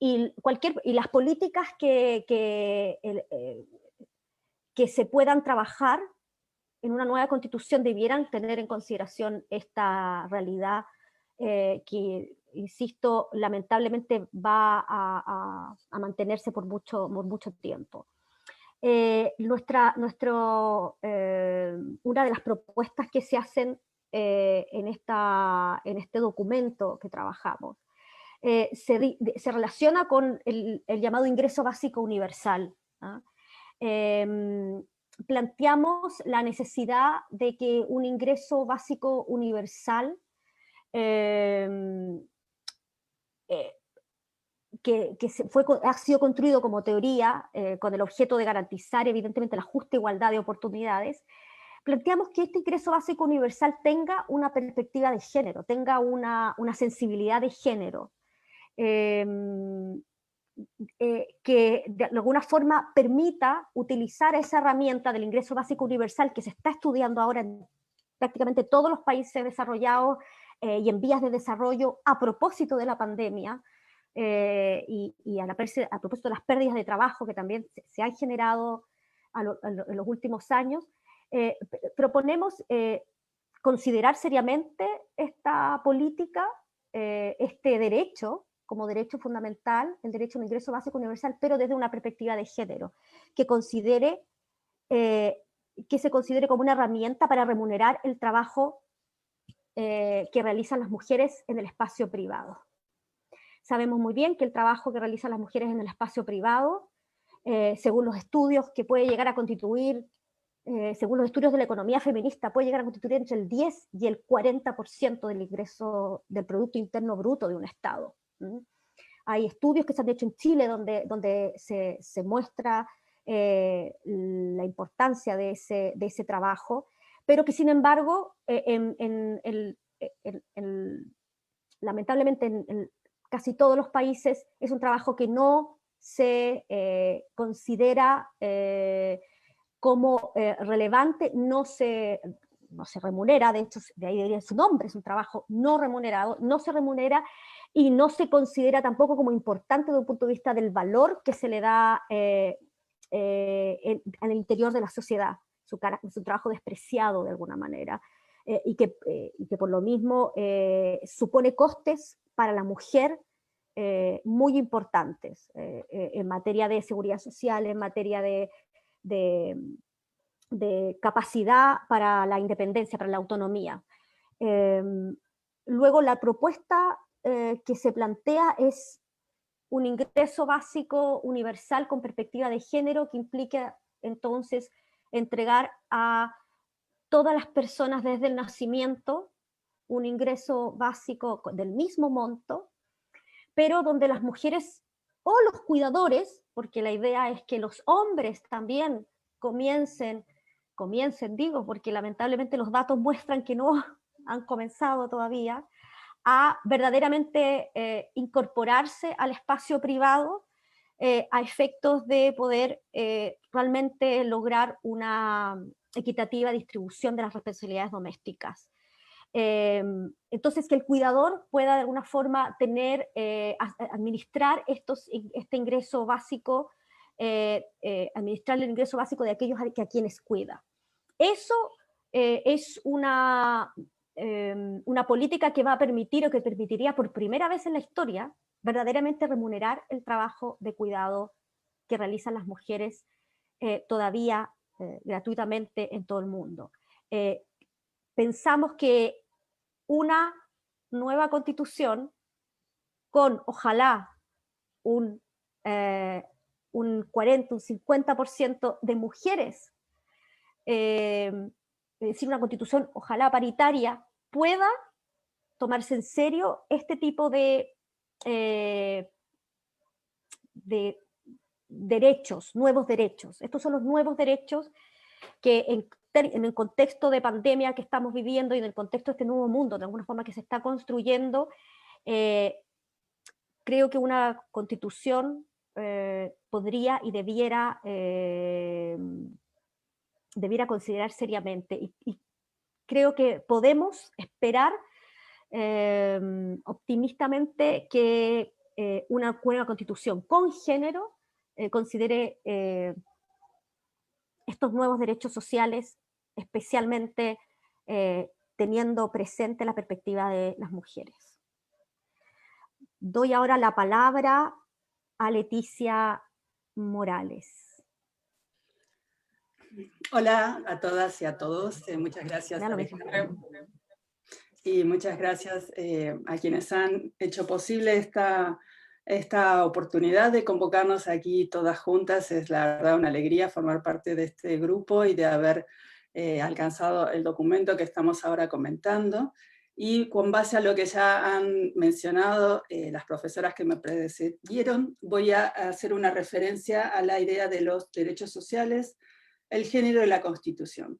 las políticas que se puedan trabajar en una nueva constitución debieran tener en consideración esta realidad que, insisto, lamentablemente va a mantenerse por mucho tiempo. Una de las propuestas que se hacen en este documento que trabajamos se relaciona con el llamado ingreso básico universal, ¿no? Planteamos la necesidad de que un ingreso básico universal ha sido construido como teoría con el objeto de garantizar evidentemente la justa igualdad de oportunidades. Planteamos que este ingreso básico universal tenga una perspectiva de género, tenga una sensibilidad de género, que de alguna forma permita utilizar esa herramienta del ingreso básico universal que se está estudiando ahora en prácticamente todos los países desarrollados y en vías de desarrollo a propósito de la pandemia y a propósito de las pérdidas de trabajo que también se han generado en los últimos años. Proponemos considerar seriamente esta política, este derecho, como derecho fundamental, el derecho a un ingreso básico universal, pero desde una perspectiva de género, que se considere como una herramienta para remunerar el trabajo que realizan las mujeres en el espacio privado. Sabemos muy bien que el trabajo que realizan las mujeres en el espacio privado, según los estudios que puede llegar a constituir, según los estudios de la economía feminista, puede llegar a constituir entre el 10 y el 40% del ingreso del Producto Interno Bruto de un Estado. Hay estudios que se han hecho en Chile donde se muestra la importancia de ese trabajo, pero que sin embargo, lamentablemente en casi todos los países es un trabajo que no se considera como relevante, no se remunera, de hecho de ahí debería su nombre, es un trabajo no remunerado, no se remunera y no se considera tampoco como importante desde un punto de vista del valor que se le da en el interior de la sociedad, su trabajo despreciado de alguna manera, y que por lo mismo supone costes para la mujer muy importantes en materia de seguridad social, en materia de capacidad para la independencia, para la autonomía. Luego la propuesta que se plantea es un ingreso básico universal con perspectiva de género que implica entonces entregar a todas las personas desde el nacimiento un ingreso básico del mismo monto, pero donde las mujeres o los cuidadores, porque la idea es que los hombres también comiencen, digo, porque lamentablemente los datos muestran que no han comenzado todavía, a verdaderamente incorporarse al espacio privado a efectos de poder realmente lograr una equitativa distribución de las responsabilidades domésticas. Entonces que el cuidador pueda de alguna forma tener, administrar este ingreso básico, administrar el ingreso básico de aquellos a quienes cuida. Eso es una política que va a permitir o que permitiría por primera vez en la historia verdaderamente remunerar el trabajo de cuidado que realizan las mujeres todavía gratuitamente en todo el mundo. Pensamos que una nueva constitución con ojalá un 40, un 50% de mujeres, es decir, una constitución ojalá paritaria, pueda tomarse en serio este tipo de derechos, nuevos derechos. Estos son los nuevos derechos que en el contexto de pandemia que estamos viviendo y en el contexto de este nuevo mundo, de alguna forma que se está construyendo, creo que una constitución podría y debiera considerar seriamente. Y creo que podemos esperar optimistamente que una nueva constitución con género considere estos nuevos derechos sociales, especialmente teniendo presente la perspectiva de las mujeres. Doy ahora la palabra a Leticia Morales. Hola a todas y a todos, muchas gracias. Y muchas gracias a quienes han hecho posible esta oportunidad de convocarnos aquí todas juntas. Es la verdad una alegría formar parte de este grupo y de haber alcanzado el documento que estamos ahora comentando. Y con base a lo que ya han mencionado las profesoras que me precedieron, voy a hacer una referencia a la idea de los derechos sociales, el género y la Constitución.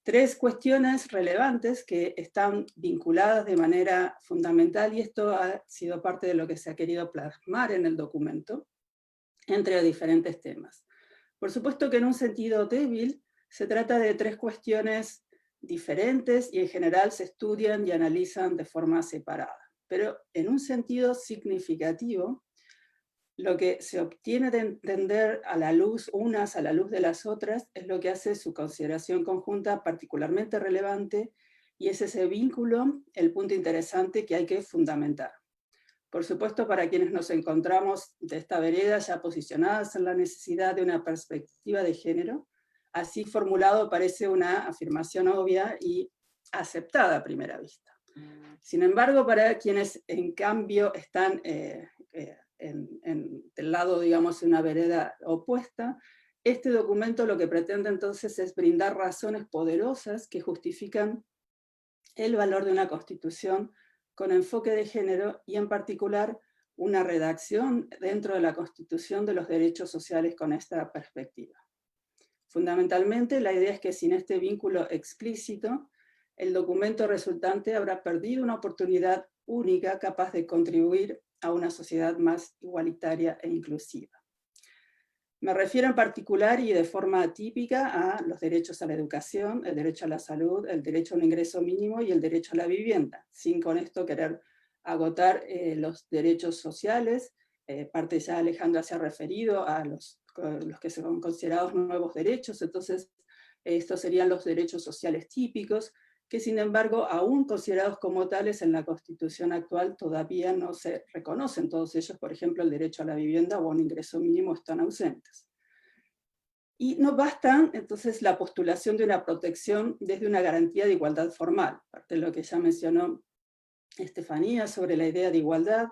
Tres cuestiones relevantes que están vinculadas de manera fundamental, y esto ha sido parte de lo que se ha querido plasmar en el documento, entre diferentes temas. Por supuesto que en un sentido débil se trata de tres cuestiones diferentes y en general se estudian y analizan de forma separada. Pero en un sentido significativo, lo que se obtiene de entender a la luz unas a la luz de las otras es lo que hace su consideración conjunta particularmente relevante, y es ese vínculo el punto interesante que hay que fundamentar. Por supuesto, para quienes nos encontramos de esta vereda ya posicionadas en la necesidad de una perspectiva de género, así formulado parece una afirmación obvia y aceptada a primera vista. Sin embargo, para quienes en cambio están del lado, digamos, de una vereda opuesta, este documento lo que pretende entonces es brindar razones poderosas que justifican el valor de una constitución con enfoque de género y en particular una redacción dentro de la Constitución de los derechos sociales con esta perspectiva. Fundamentalmente, la idea es que sin este vínculo explícito, el documento resultante habrá perdido una oportunidad única capaz de contribuir a una sociedad más igualitaria e inclusiva. Me refiero en particular y de forma atípica a los derechos a la educación, el derecho a la salud, el derecho a un ingreso mínimo y el derecho a la vivienda, sin con esto querer agotar los derechos sociales. Parte ya Alejandra se ha referido a los que son considerados nuevos derechos, entonces estos serían los derechos sociales típicos, que sin embargo, aún considerados como tales en la Constitución actual, todavía no se reconocen todos ellos. Por ejemplo, el derecho a la vivienda o a un ingreso mínimo están ausentes. Y no basta entonces la postulación de una protección desde una garantía de igualdad formal, parte de lo que ya mencionó Estefanía sobre la idea de igualdad.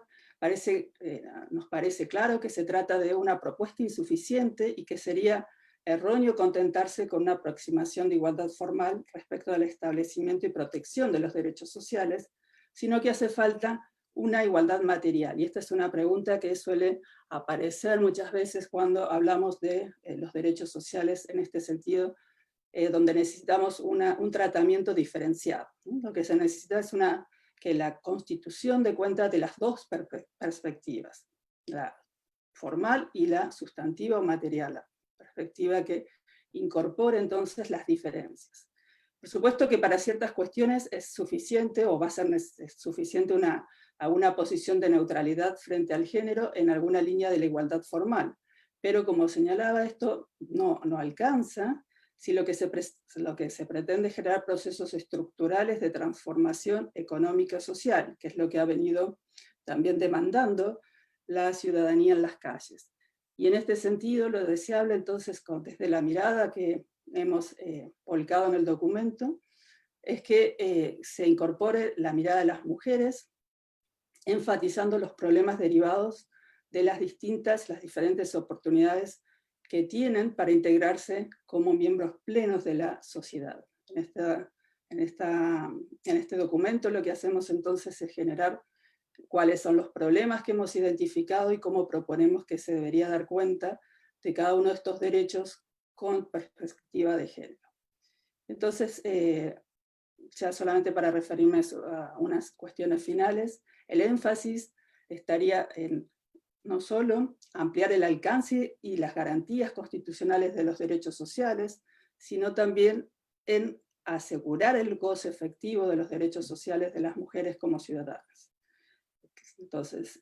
Nos parece claro que se trata de una propuesta insuficiente y que sería erróneo contentarse con una aproximación de igualdad formal respecto al establecimiento y protección de los derechos sociales, sino que hace falta una igualdad material. Y esta es una pregunta que suele aparecer muchas veces cuando hablamos de los derechos sociales en este sentido, donde necesitamos un tratamiento diferenciado, ¿no? Lo que se necesita es que la Constitución dé cuenta de las dos perspectivas, la formal y la sustantiva o material, la perspectiva que incorpore entonces las diferencias. Por supuesto que para ciertas cuestiones es suficiente o va a ser suficiente una posición de neutralidad frente al género en alguna línea de la igualdad formal, pero como señalaba, esto no alcanza si lo que se pretende es generar procesos estructurales de transformación económica y social, que es lo que ha venido también demandando la ciudadanía en las calles. Y en este sentido, lo deseable entonces, desde la mirada que hemos volcado en el documento, es que se incorpore la mirada de las mujeres, enfatizando los problemas derivados de las diferentes oportunidades que tienen para integrarse como miembros plenos de la sociedad. En este documento lo que hacemos entonces es generar cuáles son los problemas que hemos identificado y cómo proponemos que se debería dar cuenta de cada uno de estos derechos con perspectiva de género. Entonces, ya solamente para referirme a unas cuestiones finales, el énfasis estaría en no solo ampliar el alcance y las garantías constitucionales de los derechos sociales, sino también en asegurar el goce efectivo de los derechos sociales de las mujeres como ciudadanas. Entonces,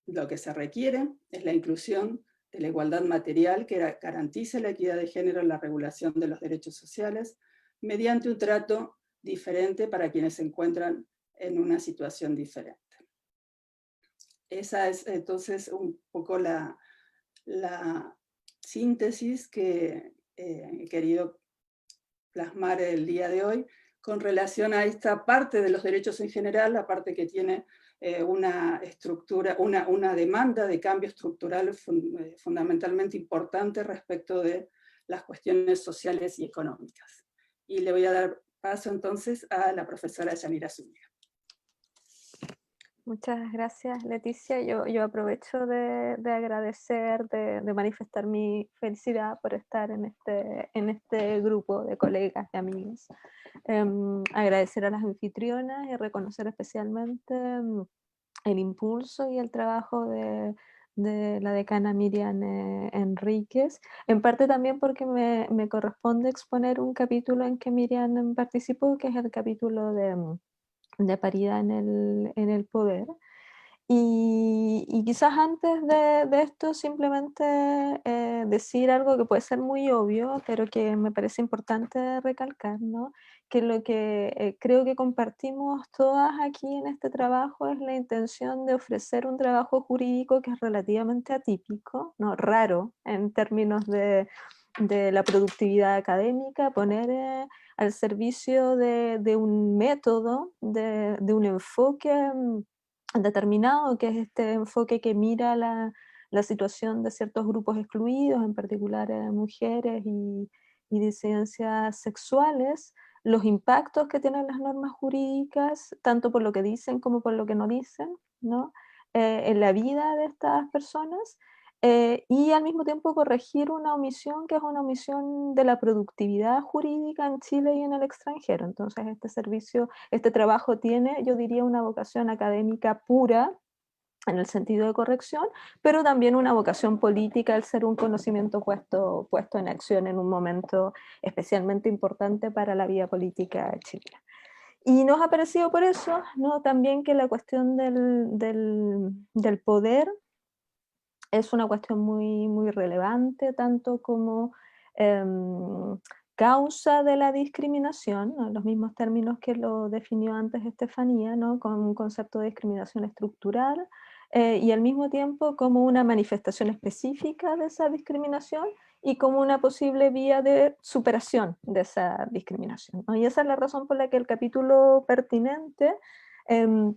lo que se requiere es la inclusión de la igualdad material que garantice la equidad de género en la regulación de los derechos sociales, mediante un trato diferente para quienes se encuentran en una situación diferente. Esa es entonces un poco la síntesis que he querido plasmar el día de hoy con relación a esta parte de los derechos en general, la parte que tiene una estructura, una demanda de cambio estructural fundamentalmente importante respecto de las cuestiones sociales y económicas. Y le voy a dar paso entonces a la profesora Yanira Zúñiga. Muchas gracias, Leticia. Yo aprovecho de agradecer, de manifestar mi felicidad por estar en este grupo de colegas y amigos. Agradecer a las anfitrionas y reconocer especialmente el impulso y el trabajo de la decana Miriam Enríquez, en parte también porque me corresponde exponer un capítulo en que Miriam participó, que es el capítulo de paridad en el poder. Y quizás antes de esto simplemente decir algo que puede ser muy obvio, pero que me parece importante recalcar, ¿no? Que lo que creo que compartimos todas aquí en este trabajo es la intención de ofrecer un trabajo jurídico que es relativamente atípico, ¿no? Raro en términos de la productividad académica, poner al servicio de un método, de un enfoque determinado, que es este enfoque que mira la situación de ciertos grupos excluidos, en particular mujeres y disidencias sexuales, los impactos que tienen las normas jurídicas, tanto por lo que dicen como por lo que no dicen, ¿no? En la vida de estas personas, y al mismo tiempo corregir una omisión que es una omisión de la productividad jurídica en Chile y en el extranjero. Entonces este servicio, este trabajo tiene, yo diría, una vocación académica pura, en el sentido de corrección, pero también una vocación política al ser un conocimiento puesto en acción en un momento especialmente importante para la vida política chilena. Y nos ha parecido por eso, ¿no?, también que la cuestión del poder es una cuestión muy, muy relevante, tanto como causa de la discriminación, ¿no?, en los mismos términos que lo definió antes Estefanía, ¿no?, con un concepto de discriminación estructural, y al mismo tiempo como una manifestación específica de esa discriminación y como una posible vía de superación de esa discriminación, ¿no? Y esa es la razón por la que el capítulo pertinente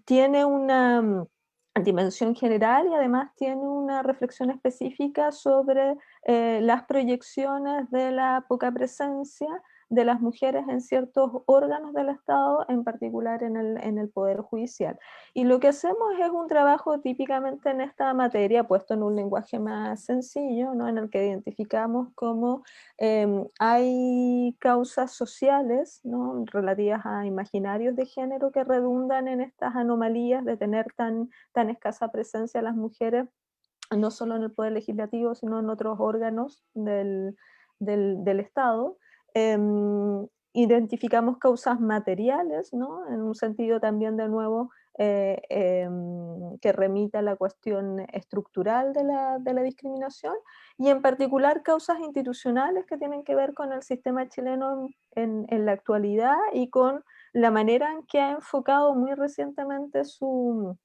tiene una dimensión general y además tiene una reflexión específica sobre las proyecciones de la poca presencia de las mujeres en ciertos órganos del Estado, en particular en el Poder Judicial. Y lo que hacemos es un trabajo típicamente en esta materia, puesto en un lenguaje más sencillo, ¿no?, en el que identificamos cómo hay causas sociales, ¿no?, relativas a imaginarios de género que redundan en estas anomalías de tener tan escasa presencia las mujeres, no solo en el Poder Legislativo, sino en otros órganos del Estado. Identificamos causas materiales, ¿no?, en un sentido también de nuevo que remita a la cuestión estructural de la discriminación, y en particular causas institucionales que tienen que ver con el sistema chileno en la actualidad y con la manera en que ha enfocado muy recientemente su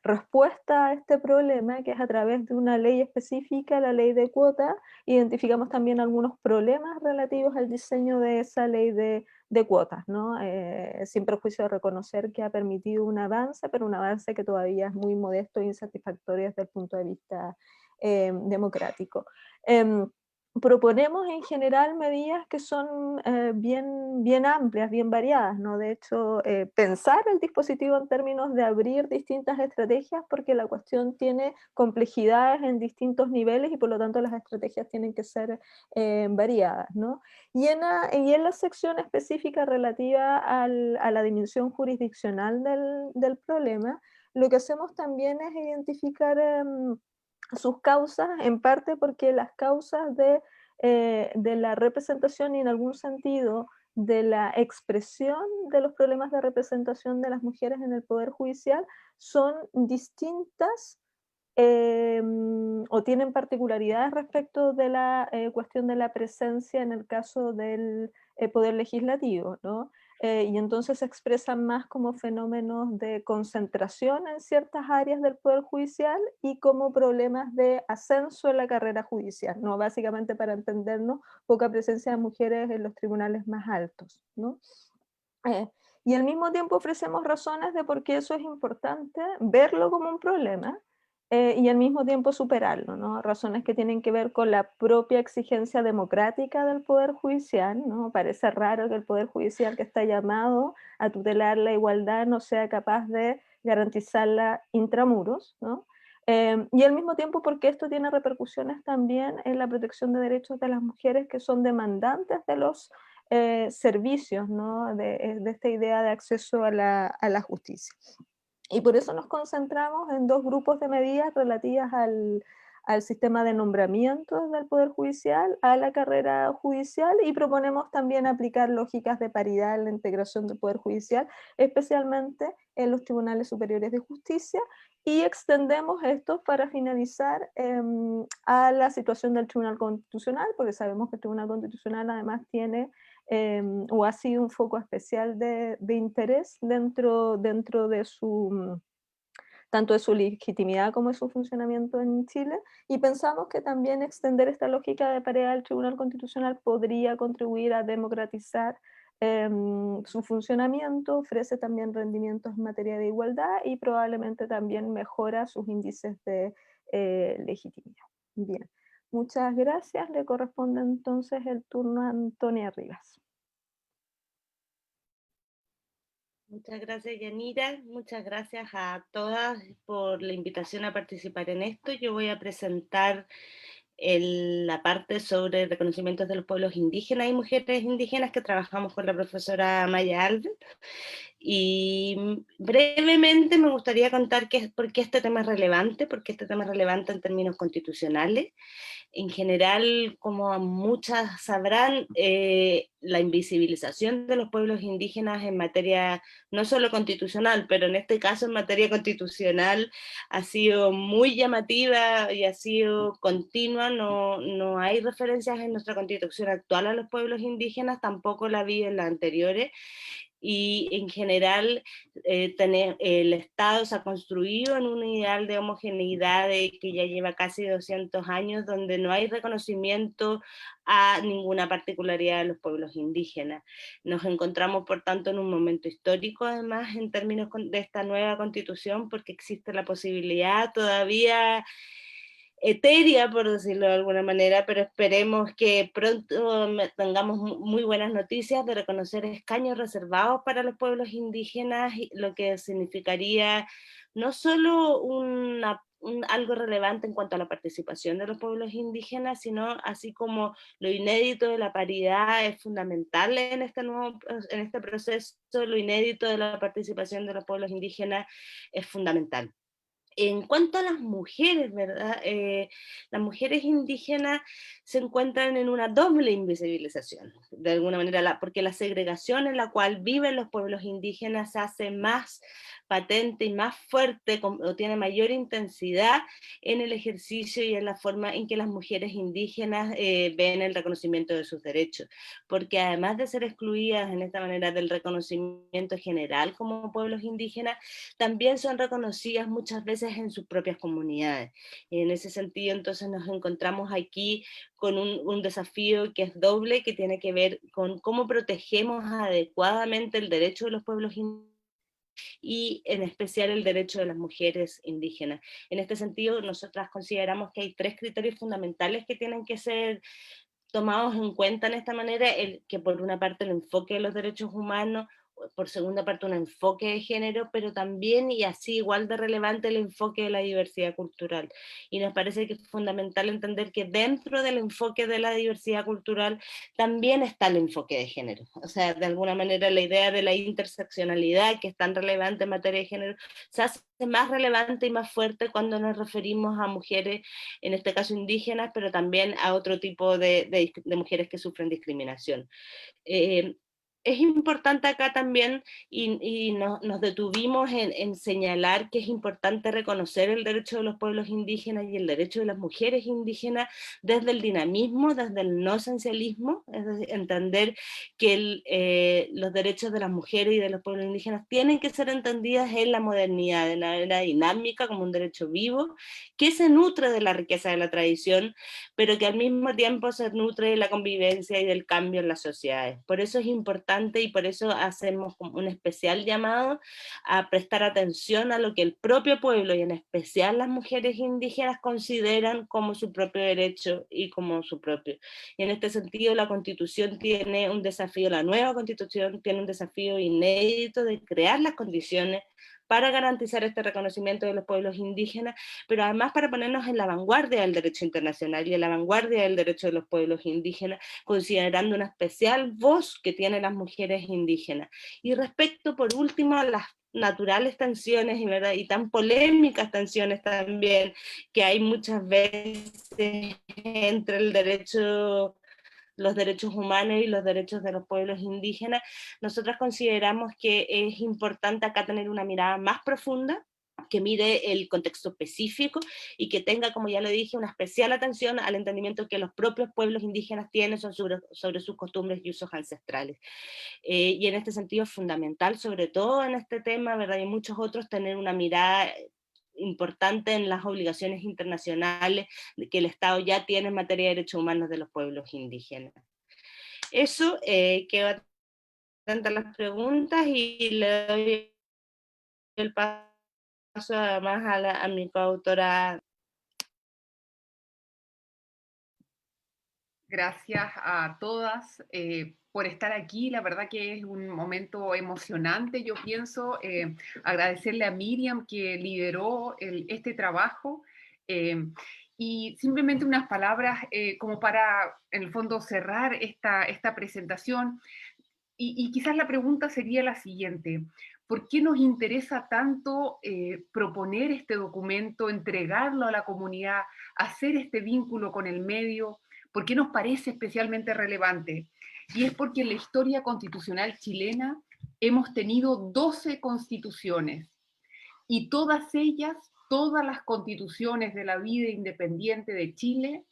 respuesta a este problema, que es a través de una ley específica, la ley de cuotas. Identificamos también algunos problemas relativos al diseño de esa ley de cuotas, ¿no? Sin perjuicio de reconocer que ha permitido un avance, pero un avance que todavía es muy modesto e insatisfactorio desde el punto de vista democrático. Proponemos en general medidas que son bien amplias, bien variadas, ¿no? De hecho, pensar el dispositivo en términos de abrir distintas estrategias, porque la cuestión tiene complejidades en distintos niveles y por lo tanto las estrategias tienen que ser variadas, ¿no? Y en la sección específica relativa a la dimensión jurisdiccional del problema, lo que hacemos también es identificar sus causas, en parte porque las causas de la representación y en algún sentido de la expresión de los problemas de representación de las mujeres en el Poder Judicial son distintas o tienen particularidades respecto de la cuestión de la presencia en el caso del Poder Legislativo, ¿no? Y entonces se expresan más como fenómenos de concentración en ciertas áreas del Poder Judicial y como problemas de ascenso en la carrera judicial, ¿no? Básicamente, para entendernos, poca presencia de mujeres en los tribunales más altos, ¿no? Y al mismo tiempo ofrecemos razones de por qué eso es importante, verlo como un problema, y al mismo tiempo superarlo, ¿no? Razones que tienen que ver con la propia exigencia democrática del Poder Judicial, ¿no? Parece raro que el Poder Judicial, que está llamado a tutelar la igualdad, no sea capaz de garantizarla intramuros, ¿no? Y al mismo tiempo porque esto tiene repercusiones también en la protección de derechos de las mujeres que son demandantes de los servicios, ¿no?, de esta idea de acceso a la justicia. Y por eso nos concentramos en dos grupos de medidas relativas al sistema de nombramientos del Poder Judicial, a la carrera judicial, y proponemos también aplicar lógicas de paridad en la integración del Poder Judicial, especialmente en los tribunales superiores de justicia, y extendemos esto para finalizar a la situación del Tribunal Constitucional, porque sabemos que el Tribunal Constitucional además tiene o ha sido un foco especial de interés dentro de su tanto de su legitimidad como de su funcionamiento en Chile, y pensamos que también extender esta lógica de paridad del Tribunal Constitucional podría contribuir a democratizar su funcionamiento, ofrece también rendimientos en materia de igualdad y probablemente también mejora sus índices de legitimidad. Bien, muchas gracias. Le corresponde entonces el turno a Antonia Rivas. Muchas gracias, Yanira. Muchas gracias a todas por la invitación a participar en esto. Yo voy a presentar la parte sobre reconocimientos de los pueblos indígenas y mujeres indígenas que trabajamos con la profesora Maya Alves. Y brevemente me gustaría contar por qué este tema es relevante, porque este tema es relevante en términos constitucionales. En general, como muchas sabrán, la invisibilización de los pueblos indígenas en materia no solo constitucional, pero en este caso en materia constitucional ha sido muy llamativa y ha sido continua. No hay referencias en nuestra constitución actual a los pueblos indígenas, tampoco la vi en las anteriores. Y en general el Estado se ha construido en un ideal de homogeneidad que ya lleva casi 200 años, donde no hay reconocimiento a ninguna particularidad de los pueblos indígenas. Nos encontramos, por tanto, en un momento histórico, además, en términos de esta nueva constitución, porque existe la posibilidad todavía etérea, por decirlo de alguna manera, pero esperemos que pronto tengamos muy buenas noticias de reconocer escaños reservados para los pueblos indígenas, lo que significaría no solo algo relevante en cuanto a la participación de los pueblos indígenas, sino así como lo inédito de la paridad es fundamental en este proceso, lo inédito de la participación de los pueblos indígenas es fundamental. En cuanto a las mujeres, ¿verdad? Las mujeres indígenas se encuentran en una doble invisibilización, de alguna manera, porque la segregación en la cual viven los pueblos indígenas se hace más patente y más fuerte, o tiene mayor intensidad en el ejercicio y en la forma en que las mujeres indígenas ven el reconocimiento de sus derechos, porque además de ser excluidas en esta manera del reconocimiento general como pueblos indígenas, también son reconocidas muchas veces en sus propias comunidades. Y en ese sentido, entonces nos encontramos aquí con un desafío que es doble, que tiene que ver con cómo protegemos adecuadamente el derecho de los pueblos indígenas y en especial el derecho de las mujeres indígenas. En este sentido, nosotras consideramos que hay 3 criterios fundamentales que tienen que ser tomados en cuenta en esta manera, que por una parte el enfoque de los derechos humanos, por segunda parte un enfoque de género, pero también, y así igual de relevante, el enfoque de la diversidad cultural. Y nos parece que es fundamental entender que dentro del enfoque de la diversidad cultural también está el enfoque de género. O sea, de alguna manera la idea de la interseccionalidad, que es tan relevante en materia de género, se hace más relevante y más fuerte cuando nos referimos a mujeres, en este caso indígenas, pero también a otro tipo de mujeres que sufren discriminación. Es importante acá también, y nos detuvimos en señalar que es importante reconocer el derecho de los pueblos indígenas y el derecho de las mujeres indígenas desde el dinamismo, desde el no esencialismo, es decir, entender que los derechos de las mujeres y de los pueblos indígenas tienen que ser entendidas en la modernidad, de una manera dinámica, como un derecho vivo, que se nutre de la riqueza de la tradición, pero que al mismo tiempo se nutre de la convivencia y del cambio en las sociedades. Por eso es importante y por eso hacemos un especial llamado a prestar atención a lo que el propio pueblo y en especial las mujeres indígenas consideran como su propio derecho y como su propio. Y en este sentido la Constitución tiene un desafío, la nueva Constitución tiene un desafío inédito de crear las condiciones para garantizar este reconocimiento de los pueblos indígenas, pero además para ponernos en la vanguardia del derecho internacional y en la vanguardia del derecho de los pueblos indígenas, considerando una especial voz que tienen las mujeres indígenas. Y respecto, por último, a las naturales tensiones ¿verdad? Y tan polémicas tensiones también que hay muchas veces entre los derechos humanos y los derechos de los pueblos indígenas, nosotros consideramos que es importante acá tener una mirada más profunda, que mire el contexto específico y que tenga, como ya lo dije, una especial atención al entendimiento que los propios pueblos indígenas tienen sobre sus costumbres y usos ancestrales. Y en este sentido es fundamental, sobre todo en este tema, ¿verdad? Y en muchos otros, tener una mirada importante en las obligaciones internacionales que el Estado ya tiene en materia de derechos humanos de los pueblos indígenas. Eso, quedo atenta a las preguntas y le doy el paso además a mi coautora. Gracias a todas por estar aquí. La verdad que es un momento emocionante, yo pienso. Agradecerle a Miriam que lideró este trabajo. Y simplemente unas palabras como para, en el fondo, cerrar esta presentación. Y quizás la pregunta sería la siguiente. ¿Por qué nos interesa tanto proponer este documento, entregarlo a la comunidad, hacer este vínculo con el medio? ¿Por qué nos parece especialmente relevante? Y es porque en la historia constitucional chilena hemos tenido 12 constituciones y todas ellas, todas las constituciones de la vida independiente de Chile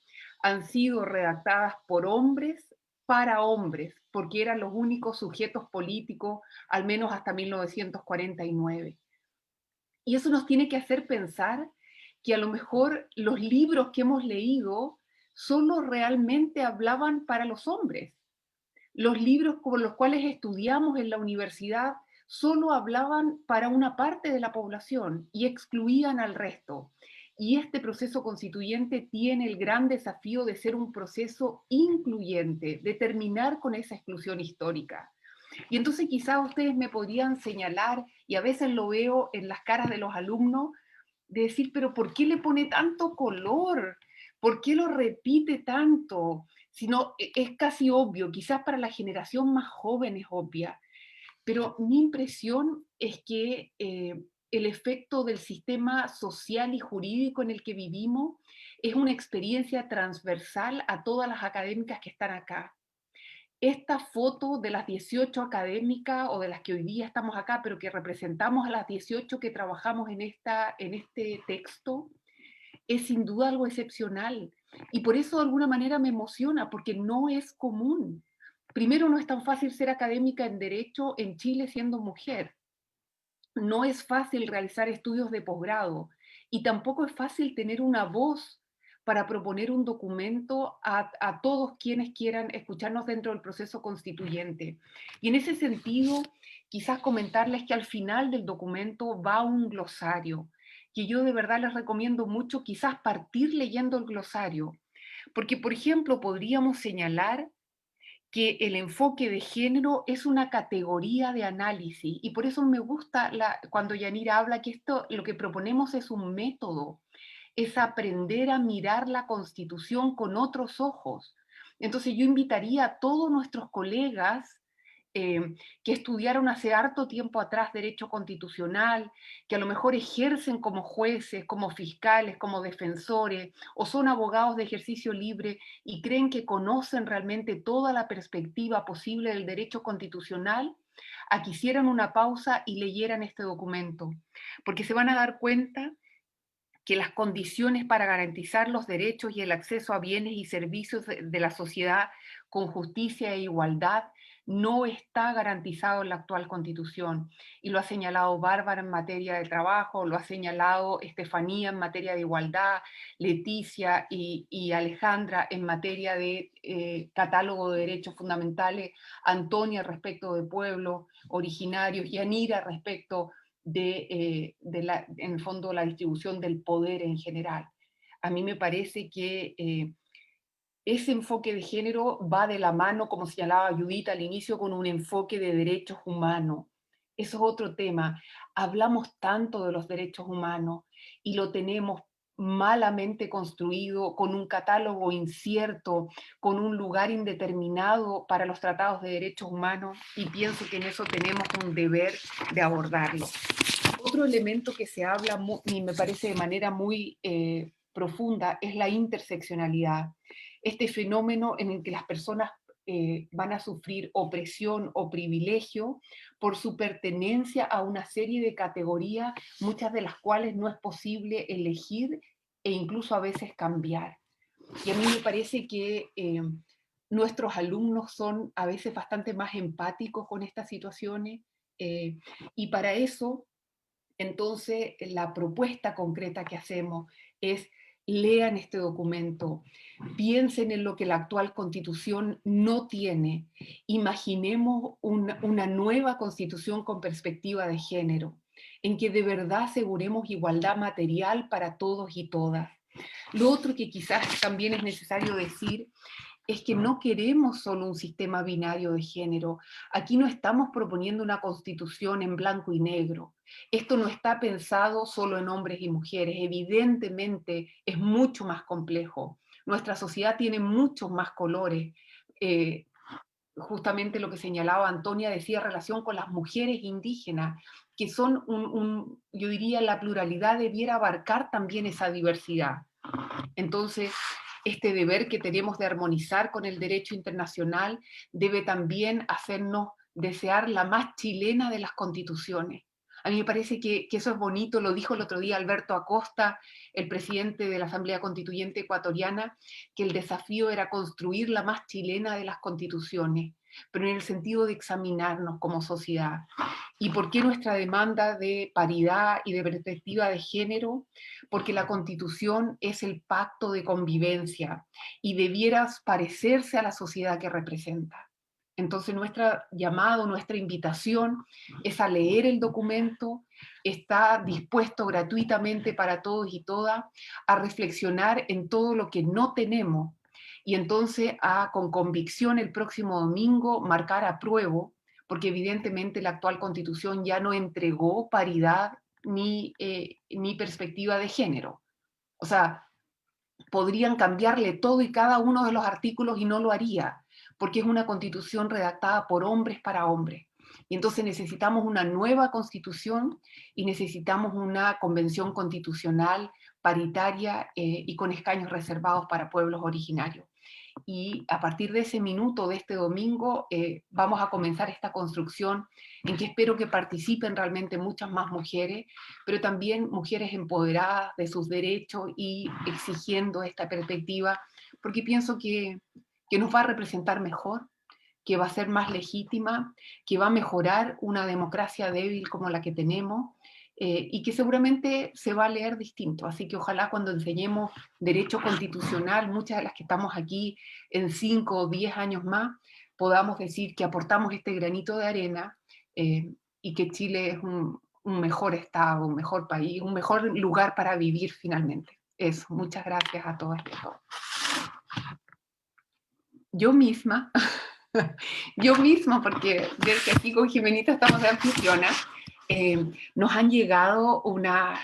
han sido redactadas por hombres para hombres, porque eran los únicos sujetos políticos, al menos hasta 1949. Y eso nos tiene que hacer pensar que a lo mejor los libros que hemos leído solo realmente hablaban para los hombres. Los libros con los cuales estudiamos en la universidad solo hablaban para una parte de la población y excluían al resto. Y este proceso constituyente tiene el gran desafío de ser un proceso incluyente, de terminar con esa exclusión histórica. Y entonces quizás ustedes me podrían señalar, y a veces lo veo en las caras de los alumnos, de decir, pero ¿por qué le pone tanto color? ¿Por qué lo repite tanto? Sino, es casi obvio, quizás para la generación más joven es obvia, pero mi impresión es que el efecto del sistema social y jurídico en el que vivimos es una experiencia transversal a todas las académicas que están acá. Esta foto de las 18 académicas, o de las que hoy día estamos acá, pero que representamos a las 18 que trabajamos en este texto, es sin duda algo excepcional. Y por eso de alguna manera me emociona, porque no es común. Primero, no es tan fácil ser académica en Derecho en Chile siendo mujer. No es fácil realizar estudios de posgrado. Y tampoco es fácil tener una voz para proponer un documento a todos quienes quieran escucharnos dentro del proceso constituyente. Y en ese sentido, quizás comentarles que al final del documento va un glosario, que yo de verdad les recomiendo mucho quizás partir leyendo el glosario, porque por ejemplo podríamos señalar que el enfoque de género es una categoría de análisis, y por eso me gusta cuando Yanira habla que esto, lo que proponemos es un método, es aprender a mirar la Constitución con otros ojos. Entonces yo invitaría a todos nuestros colegas que estudiaron hace harto tiempo atrás Derecho Constitucional, que a lo mejor ejercen como jueces, como fiscales, como defensores, o son abogados de ejercicio libre y creen que conocen realmente toda la perspectiva posible del derecho constitucional, a que hicieran una pausa y leyeran este documento, porque se van a dar cuenta que las condiciones para garantizar los derechos y el acceso a bienes y servicios de la sociedad con justicia e igualdad no está garantizado en la actual Constitución. Y lo ha señalado Bárbara en materia de trabajo, lo ha señalado Estefanía en materia de igualdad, Leticia y Alejandra en materia de catálogo de derechos fundamentales, Antonia respecto de pueblos originarios y Anira respecto en el fondo, la distribución del poder en general. A mí me parece que ese enfoque de género va de la mano, como señalaba Judith al inicio, con un enfoque de derechos humanos. Eso es otro tema. Hablamos tanto de los derechos humanos y lo tenemos malamente construido, con un catálogo incierto, con un lugar indeterminado para los tratados de derechos humanos, y pienso que en eso tenemos un deber de abordarlo. Otro elemento que se habla, y me parece de manera muy profunda, es la interseccionalidad. Este fenómeno en el que las personas van a sufrir opresión o privilegio por su pertenencia a una serie de categorías, muchas de las cuales no es posible elegir e incluso a veces cambiar. Y a mí me parece que nuestros alumnos son a veces bastante más empáticos con estas situaciones, y para eso Entonces, la propuesta concreta que hacemos es: lean este documento, piensen en lo que la actual Constitución no tiene, imaginemos una nueva Constitución con perspectiva de género, en que de verdad aseguremos igualdad material para todos y todas. Lo otro que quizás también es necesario decir es que no queremos solo un sistema binario de género. Aquí no estamos proponiendo una constitución en blanco y negro. Esto no está pensado solo en hombres y mujeres. Evidentemente es mucho más complejo. Nuestra sociedad tiene muchos más colores. Justamente lo que señalaba Antonia decía en relación con las mujeres indígenas, que son yo diría, la pluralidad debiera abarcar también esa diversidad. Entonces, este deber que tenemos de armonizar con el derecho internacional debe también hacernos desear la más chilena de las constituciones. A mí me parece que eso es bonito, lo dijo el otro día Alberto Acosta, el presidente de la Asamblea Constituyente ecuatoriana, que el desafío era construir la más chilena de las constituciones, pero en el sentido de examinarnos como sociedad. ¿Y por qué nuestra demanda de paridad y de perspectiva de género? Porque la Constitución es el pacto de convivencia y debiera parecerse a la sociedad que representa. Entonces nuestro llamado, nuestra invitación es a leer el documento, está dispuesto gratuitamente para todos y todas a reflexionar en todo lo que no tenemos y entonces a, con convicción, el próximo domingo marcar apruebo, porque evidentemente la actual Constitución ya no entregó paridad ni perspectiva de género. O sea, podrían cambiarle todo y cada uno de los artículos y no lo haría, porque es una Constitución redactada por hombres para hombres. Y entonces necesitamos una nueva Constitución y necesitamos una convención constitucional paritaria y con escaños reservados para pueblos originarios. Y a partir de ese minuto de este domingo vamos a comenzar esta construcción en que espero que participen realmente muchas más mujeres, pero también mujeres empoderadas de sus derechos y exigiendo esta perspectiva, porque pienso que nos va a representar mejor, que va a ser más legítima, que va a mejorar una democracia débil como la que tenemos, y que seguramente se va a leer distinto. Así que ojalá cuando enseñemos derecho constitucional, muchas de las que estamos aquí en 5 o 10 años más, podamos decir que aportamos este granito de arena y que Chile es un mejor estado, un mejor país, un mejor lugar para vivir finalmente. Eso, muchas gracias a todas y a todos. Yo misma, porque desde que aquí con Jimenita estamos de anfitriona, nos han llegado unas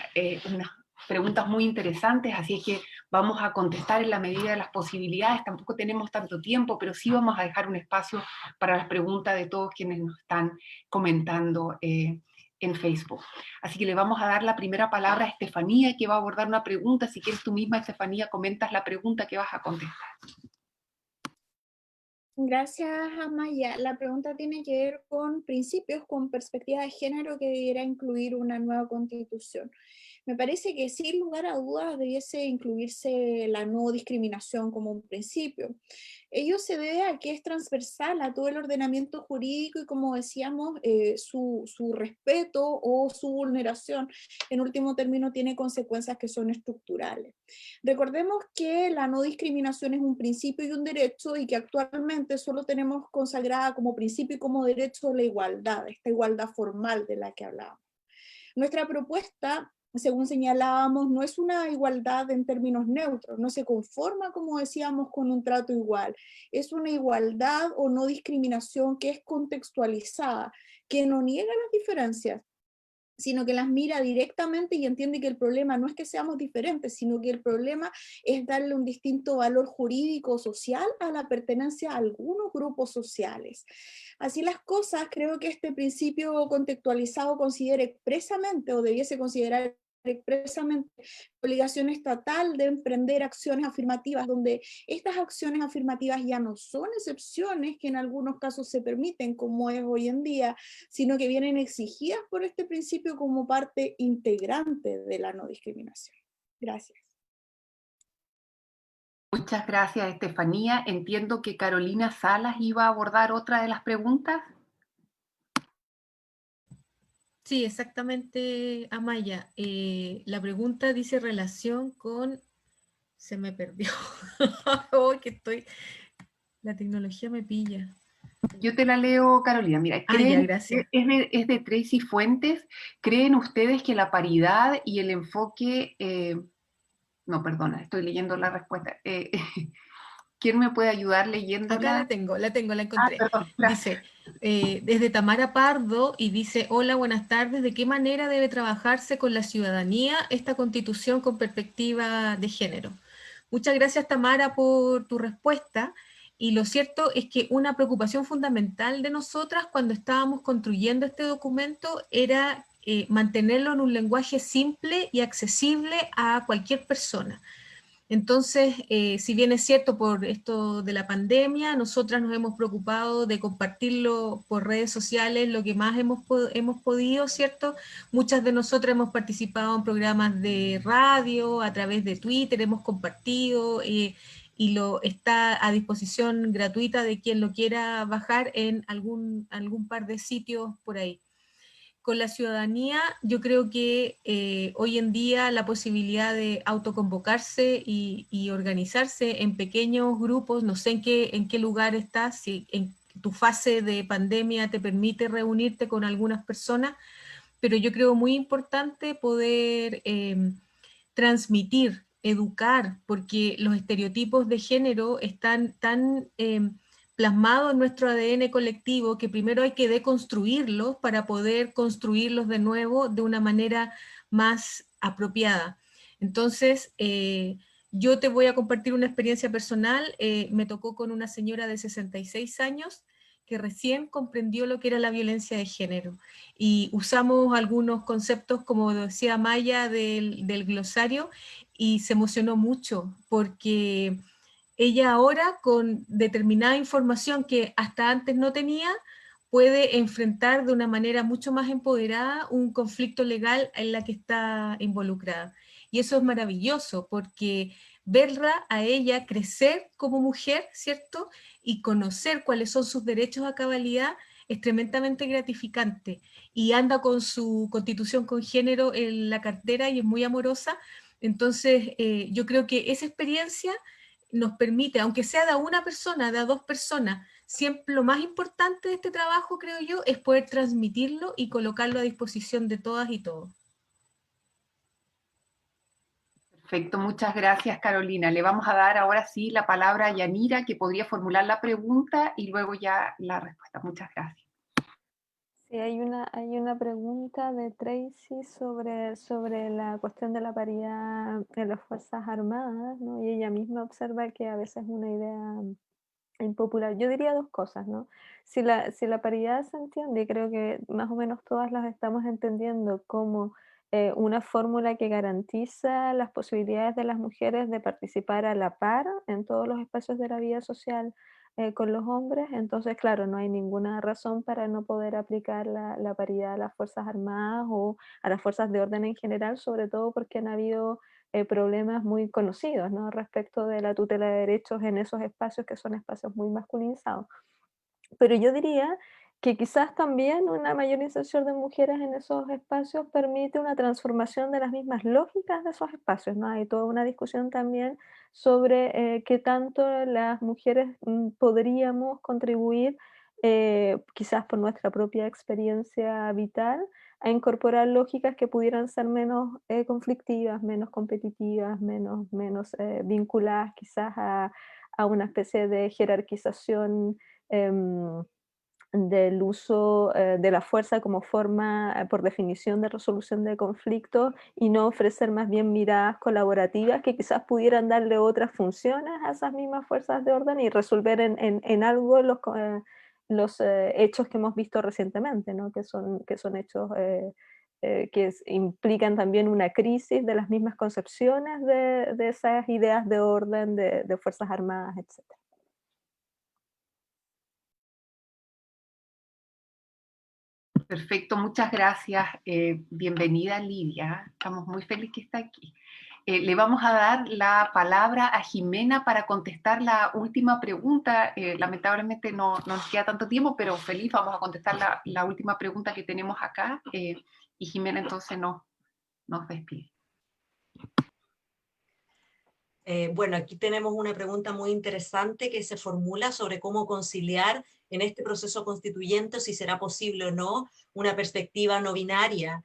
preguntas muy interesantes, así es que vamos a contestar en la medida de las posibilidades. Tampoco tenemos tanto tiempo, pero sí vamos a dejar un espacio para las preguntas de todos quienes nos están comentando en Facebook. Así que le vamos a dar la primera palabra a Estefanía, que va a abordar una pregunta. Si quieres tú misma, Estefanía, comentas la pregunta que vas a contestar. Gracias, Amaya. La pregunta tiene que ver con principios, con perspectiva de género que debiera incluir una nueva constitución. Me parece que sin lugar a dudas debiese incluirse la no discriminación como un principio. Ello se debe a que es transversal a todo el ordenamiento jurídico y, como decíamos, su respeto o su vulneración, en último término, tiene consecuencias que son estructurales. Recordemos que la no discriminación es un principio y un derecho y que actualmente solo tenemos consagrada como principio y como derecho la igualdad, esta igualdad formal de la que hablábamos. Nuestra propuesta, según señalábamos, no es una igualdad en términos neutros, no se conforma, como decíamos, con un trato igual. Es una igualdad o no discriminación que es contextualizada, que no niega las diferencias, sino que las mira directamente y entiende que el problema no es que seamos diferentes, sino que el problema es darle un distinto valor jurídico o social a la pertenencia a algunos grupos sociales. Así las cosas, creo que este principio contextualizado considera expresamente, o debiese considerar expresamente, obligación estatal de emprender acciones afirmativas, donde estas acciones afirmativas ya no son excepciones que en algunos casos se permiten, como es hoy en día, sino que vienen exigidas por este principio como parte integrante de la no discriminación. Gracias. Muchas gracias, Estefanía. Entiendo que Carolina Salas iba a abordar otra de las preguntas. Sí, exactamente, Amaya. La pregunta dice relación con... Se me perdió. Oh, que estoy... La tecnología me pilla. Yo te la leo, Carolina. Mira, Ah, ya, gracias. es de Tracy Fuentes. ¿Creen ustedes que la paridad y el enfoque... no, perdona, estoy leyendo la respuesta. ¿Quién me puede ayudar Acá leyéndola? la Ah, encontré. perdón, gracias. Dice, desde Tamara Pardo, y dice, hola, buenas tardes, ¿de qué manera debe trabajarse con la ciudadanía esta constitución con perspectiva de género? Muchas gracias, Tamara, por tu respuesta. Y lo cierto es que una preocupación fundamental de nosotras cuando estábamos construyendo este documento era mantenerlo en un lenguaje simple y accesible a cualquier persona. Entonces, si bien es cierto por esto de la pandemia, nosotras nos hemos preocupado de compartirlo por redes sociales lo que más hemos podido, ¿cierto? Muchas de nosotras hemos participado en programas de radio, a través de Twitter, hemos compartido y lo está a disposición gratuita de quien lo quiera bajar en algún par de sitios por ahí. Con la ciudadanía, yo creo que hoy en día la posibilidad de autoconvocarse y organizarse en pequeños grupos, no sé en qué lugar estás, si en tu fase de pandemia te permite reunirte con algunas personas, pero yo creo muy importante poder transmitir, educar, porque los estereotipos de género están tan plasmados en nuestro ADN colectivo que primero hay que deconstruirlos para poder construirlos de nuevo de una manera más apropiada. Entonces, yo te voy a compartir una experiencia personal. Me tocó con una señora de 66 años que recién comprendió lo que era la violencia de género. Y usamos algunos conceptos, como decía Maya, del glosario, y se emocionó mucho porque ella ahora con determinada información que hasta antes no tenía, puede enfrentar de una manera mucho más empoderada un conflicto legal en la que está involucrada. Y eso es maravilloso porque verla a ella crecer como mujer, ¿cierto? Y conocer cuáles son sus derechos a cabalidad es tremendamente gratificante. Y anda con su constitución con género en la cartera y es muy amorosa. Entonces, yo creo que esa experiencia nos permite, aunque sea de una persona, de dos personas, siempre lo más importante de este trabajo, creo yo, es poder transmitirlo y colocarlo a disposición de todas y todos. Perfecto, muchas gracias, Carolina. Le vamos a dar ahora sí la palabra a Yanira, que podría formular la pregunta y luego ya la respuesta. Muchas gracias. Sí, hay una pregunta de Tracy sobre la cuestión de la paridad en las Fuerzas Armadas, ¿no? Y ella misma observa que a veces es una idea impopular. Yo diría dos cosas, ¿no? Si la paridad se entiende, y creo que más o menos todas las estamos entendiendo como una fórmula que garantiza las posibilidades de las mujeres de participar a la par en todos los espacios de la vida social con los hombres, entonces, claro, no hay ninguna razón para no poder aplicar la paridad a las Fuerzas Armadas o a las fuerzas de orden en general, sobre todo porque han habido problemas muy conocidos, ¿no? Respecto de la tutela de derechos en esos espacios que son espacios muy masculinizados. Pero yo diría que quizás también una mayor inserción de mujeres en esos espacios permite una transformación de las mismas lógicas de esos espacios, ¿no? Hay toda una discusión también sobre qué tanto las mujeres podríamos contribuir, quizás por nuestra propia experiencia vital, a incorporar lógicas que pudieran ser menos conflictivas, menos competitivas, menos vinculadas quizás a una especie de jerarquización em, del uso de la fuerza como forma, por definición, de resolución de conflictos y no ofrecer más bien miradas colaborativas que quizás pudieran darle otras funciones a esas mismas fuerzas de orden y resolver en algo los hechos que hemos visto recientemente, ¿no? Que son hechos implican también una crisis de las mismas concepciones de esas ideas de orden, de fuerzas armadas, etc. Perfecto, muchas gracias. Bienvenida, Lidia. Estamos muy felices que está aquí. Le vamos a dar la palabra a Jimena para contestar la última pregunta. Lamentablemente no nos queda tanto tiempo, pero feliz vamos a contestar la última pregunta que tenemos acá. Y Jimena entonces nos despide. Bueno, aquí tenemos una pregunta muy interesante que se formula sobre cómo conciliar en este proceso constituyente, o si será posible o no, una perspectiva no binaria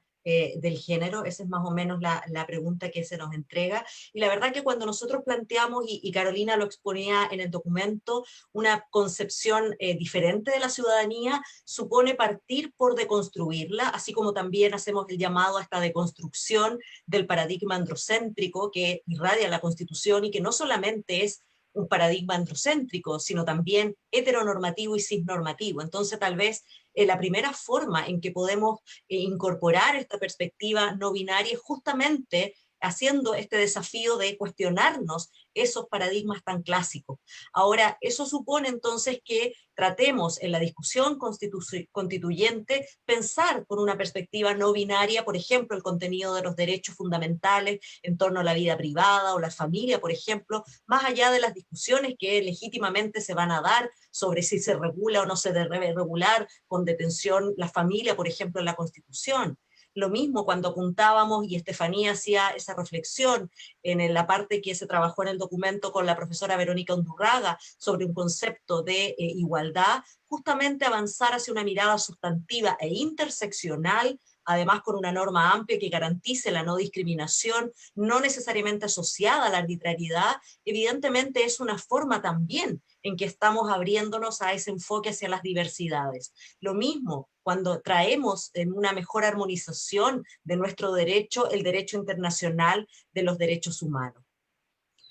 del género. Esa es más o menos la pregunta que se nos entrega. Y la verdad que cuando nosotros planteamos, y Carolina lo exponía en el documento, una concepción diferente de la ciudadanía, supone partir por deconstruirla, así como también hacemos el llamado a esta deconstrucción del paradigma androcéntrico que irradia la Constitución y que no solamente es un paradigma androcéntrico, sino también heteronormativo y cisnormativo. Entonces, tal vez la primera forma en que podemos incorporar esta perspectiva no binaria es justamente haciendo este desafío de cuestionarnos esos paradigmas tan clásicos. Ahora, eso supone entonces que tratemos en la discusión constituyente pensar con una perspectiva no binaria, por ejemplo, el contenido de los derechos fundamentales en torno a la vida privada o la familia, por ejemplo, más allá de las discusiones que legítimamente se van a dar sobre si se regula o no se debe regular con detención la familia, por ejemplo, en la Constitución. Lo mismo cuando apuntábamos, y Estefanía hacía esa reflexión en la parte que se trabajó en el documento con la profesora Verónica Undurraga sobre un concepto de igualdad, justamente avanzar hacia una mirada sustantiva e interseccional, además con una norma amplia que garantice la no discriminación, no necesariamente asociada a la arbitrariedad, evidentemente es una forma también en que estamos abriéndonos a ese enfoque hacia las diversidades. Lo mismo cuando traemos en una mejor armonización de nuestro derecho, el derecho internacional de los derechos humanos.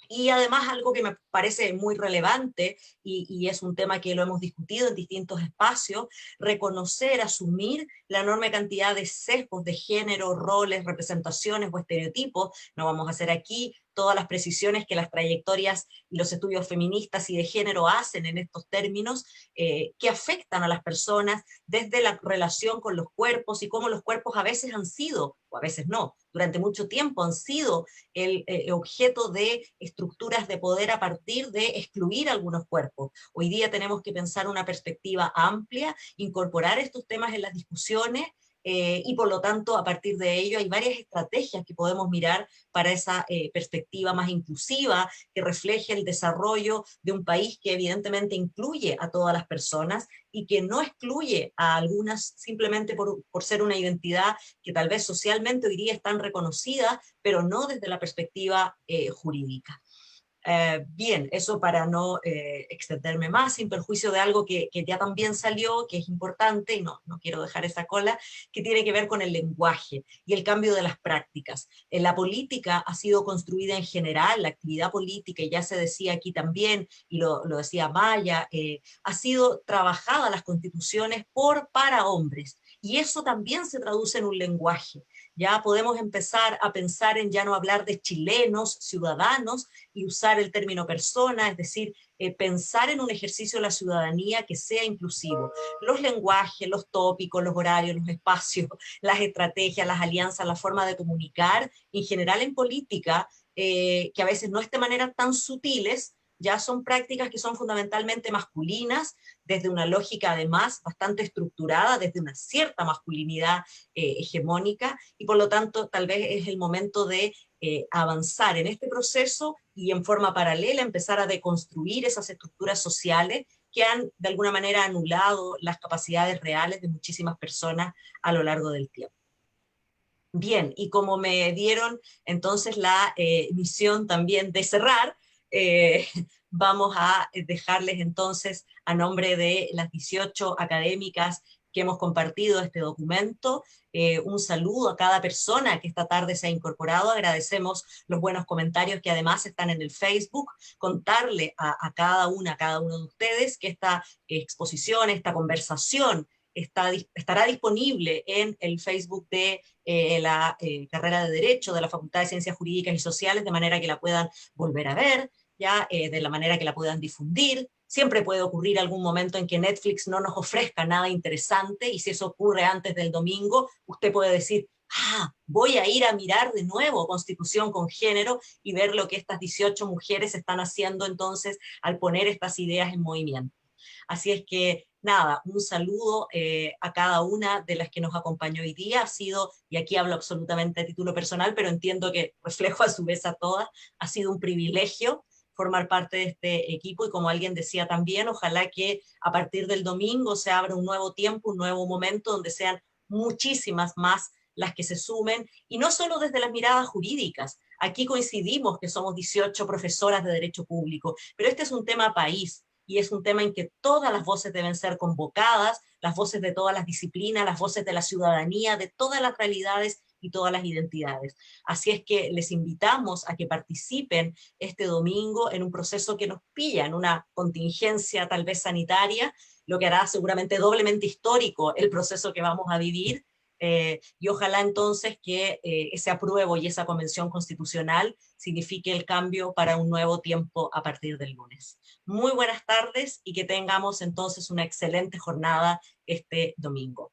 Y además algo que me parece muy relevante, y es un tema que lo hemos discutido en distintos espacios, reconocer, asumir la enorme cantidad de sesgos de género, roles, representaciones o estereotipos. No vamos a hacer aquí todas las precisiones que las trayectorias y los estudios feministas y de género hacen en estos términos, que afectan a las personas desde la relación con los cuerpos y cómo los cuerpos a veces han sido, o a veces no, durante mucho tiempo han sido el objeto de estructuras de poder a partir de excluir algunos cuerpos. Hoy día tenemos que pensar una perspectiva amplia, incorporar estos temas en las discusiones, y por lo tanto a partir de ello hay varias estrategias que podemos mirar para esa perspectiva más inclusiva, que refleje el desarrollo de un país que evidentemente incluye a todas las personas y que no excluye a algunas simplemente por ser una identidad que tal vez socialmente hoy día están reconocidas, pero no desde la perspectiva jurídica. Bien, eso para no extenderme más, sin perjuicio de algo que ya también salió, que es importante, y no quiero dejar esa cola, que tiene que ver con el lenguaje y el cambio de las prácticas. La política ha sido construida en general, la actividad política, y ya se decía aquí también, y lo decía Maya, ha sido trabajada las constituciones para hombres, y eso también se traduce en un lenguaje. Ya podemos empezar a pensar en ya no hablar de chilenos, ciudadanos, y usar el término persona, es decir, pensar en un ejercicio de la ciudadanía que sea inclusivo. Los lenguajes, los tópicos, los horarios, los espacios, las estrategias, las alianzas, la forma de comunicar, en general en política, que a veces no es de manera tan sutiles, ya son prácticas que son fundamentalmente masculinas, desde una lógica además bastante estructurada, desde una cierta masculinidad hegemónica, y por lo tanto tal vez es el momento de avanzar en este proceso y en forma paralela empezar a deconstruir esas estructuras sociales que han de alguna manera anulado las capacidades reales de muchísimas personas a lo largo del tiempo. Bien, y como me dieron entonces la misión también de cerrar, vamos a dejarles entonces, a nombre de las 18 académicas que hemos compartido este documento, un saludo a cada persona que esta tarde se ha incorporado. Agradecemos los buenos comentarios que además están en el Facebook. Contarle a cada uno de ustedes que esta exposición, esta conversación, estará disponible en el Facebook de la carrera de Derecho de la Facultad de Ciencias Jurídicas y Sociales, de manera que la puedan volver a ver, ya de la manera que la puedan difundir. Siempre puede ocurrir algún momento en que Netflix no nos ofrezca nada interesante, y si eso ocurre antes del domingo, usted puede decir, voy a ir a mirar de nuevo Constitución con Género y ver lo que estas 18 mujeres están haciendo entonces al poner estas ideas en movimiento. Así es que, nada, un saludo a cada una de las que nos acompañó hoy día. Ha sido, y aquí hablo absolutamente a título personal, pero entiendo que reflejo a su vez a todas, ha sido un privilegio formar parte de este equipo, y como alguien decía también, ojalá que a partir del domingo se abra un nuevo tiempo, un nuevo momento donde sean muchísimas más las que se sumen, y no solo desde las miradas jurídicas. Aquí coincidimos que somos 18 profesoras de Derecho Público, pero este es un tema país, y es un tema en que todas las voces deben ser convocadas, las voces de todas las disciplinas, las voces de la ciudadanía, de todas las realidades y todas las identidades. Así es que les invitamos a que participen este domingo en un proceso que nos pilla en una contingencia tal vez sanitaria, lo que hará seguramente doblemente histórico el proceso que vamos a vivir, y ojalá entonces que ese apruebo y esa convención constitucional signifique el cambio para un nuevo tiempo a partir del lunes. Muy buenas tardes y que tengamos entonces una excelente jornada este domingo.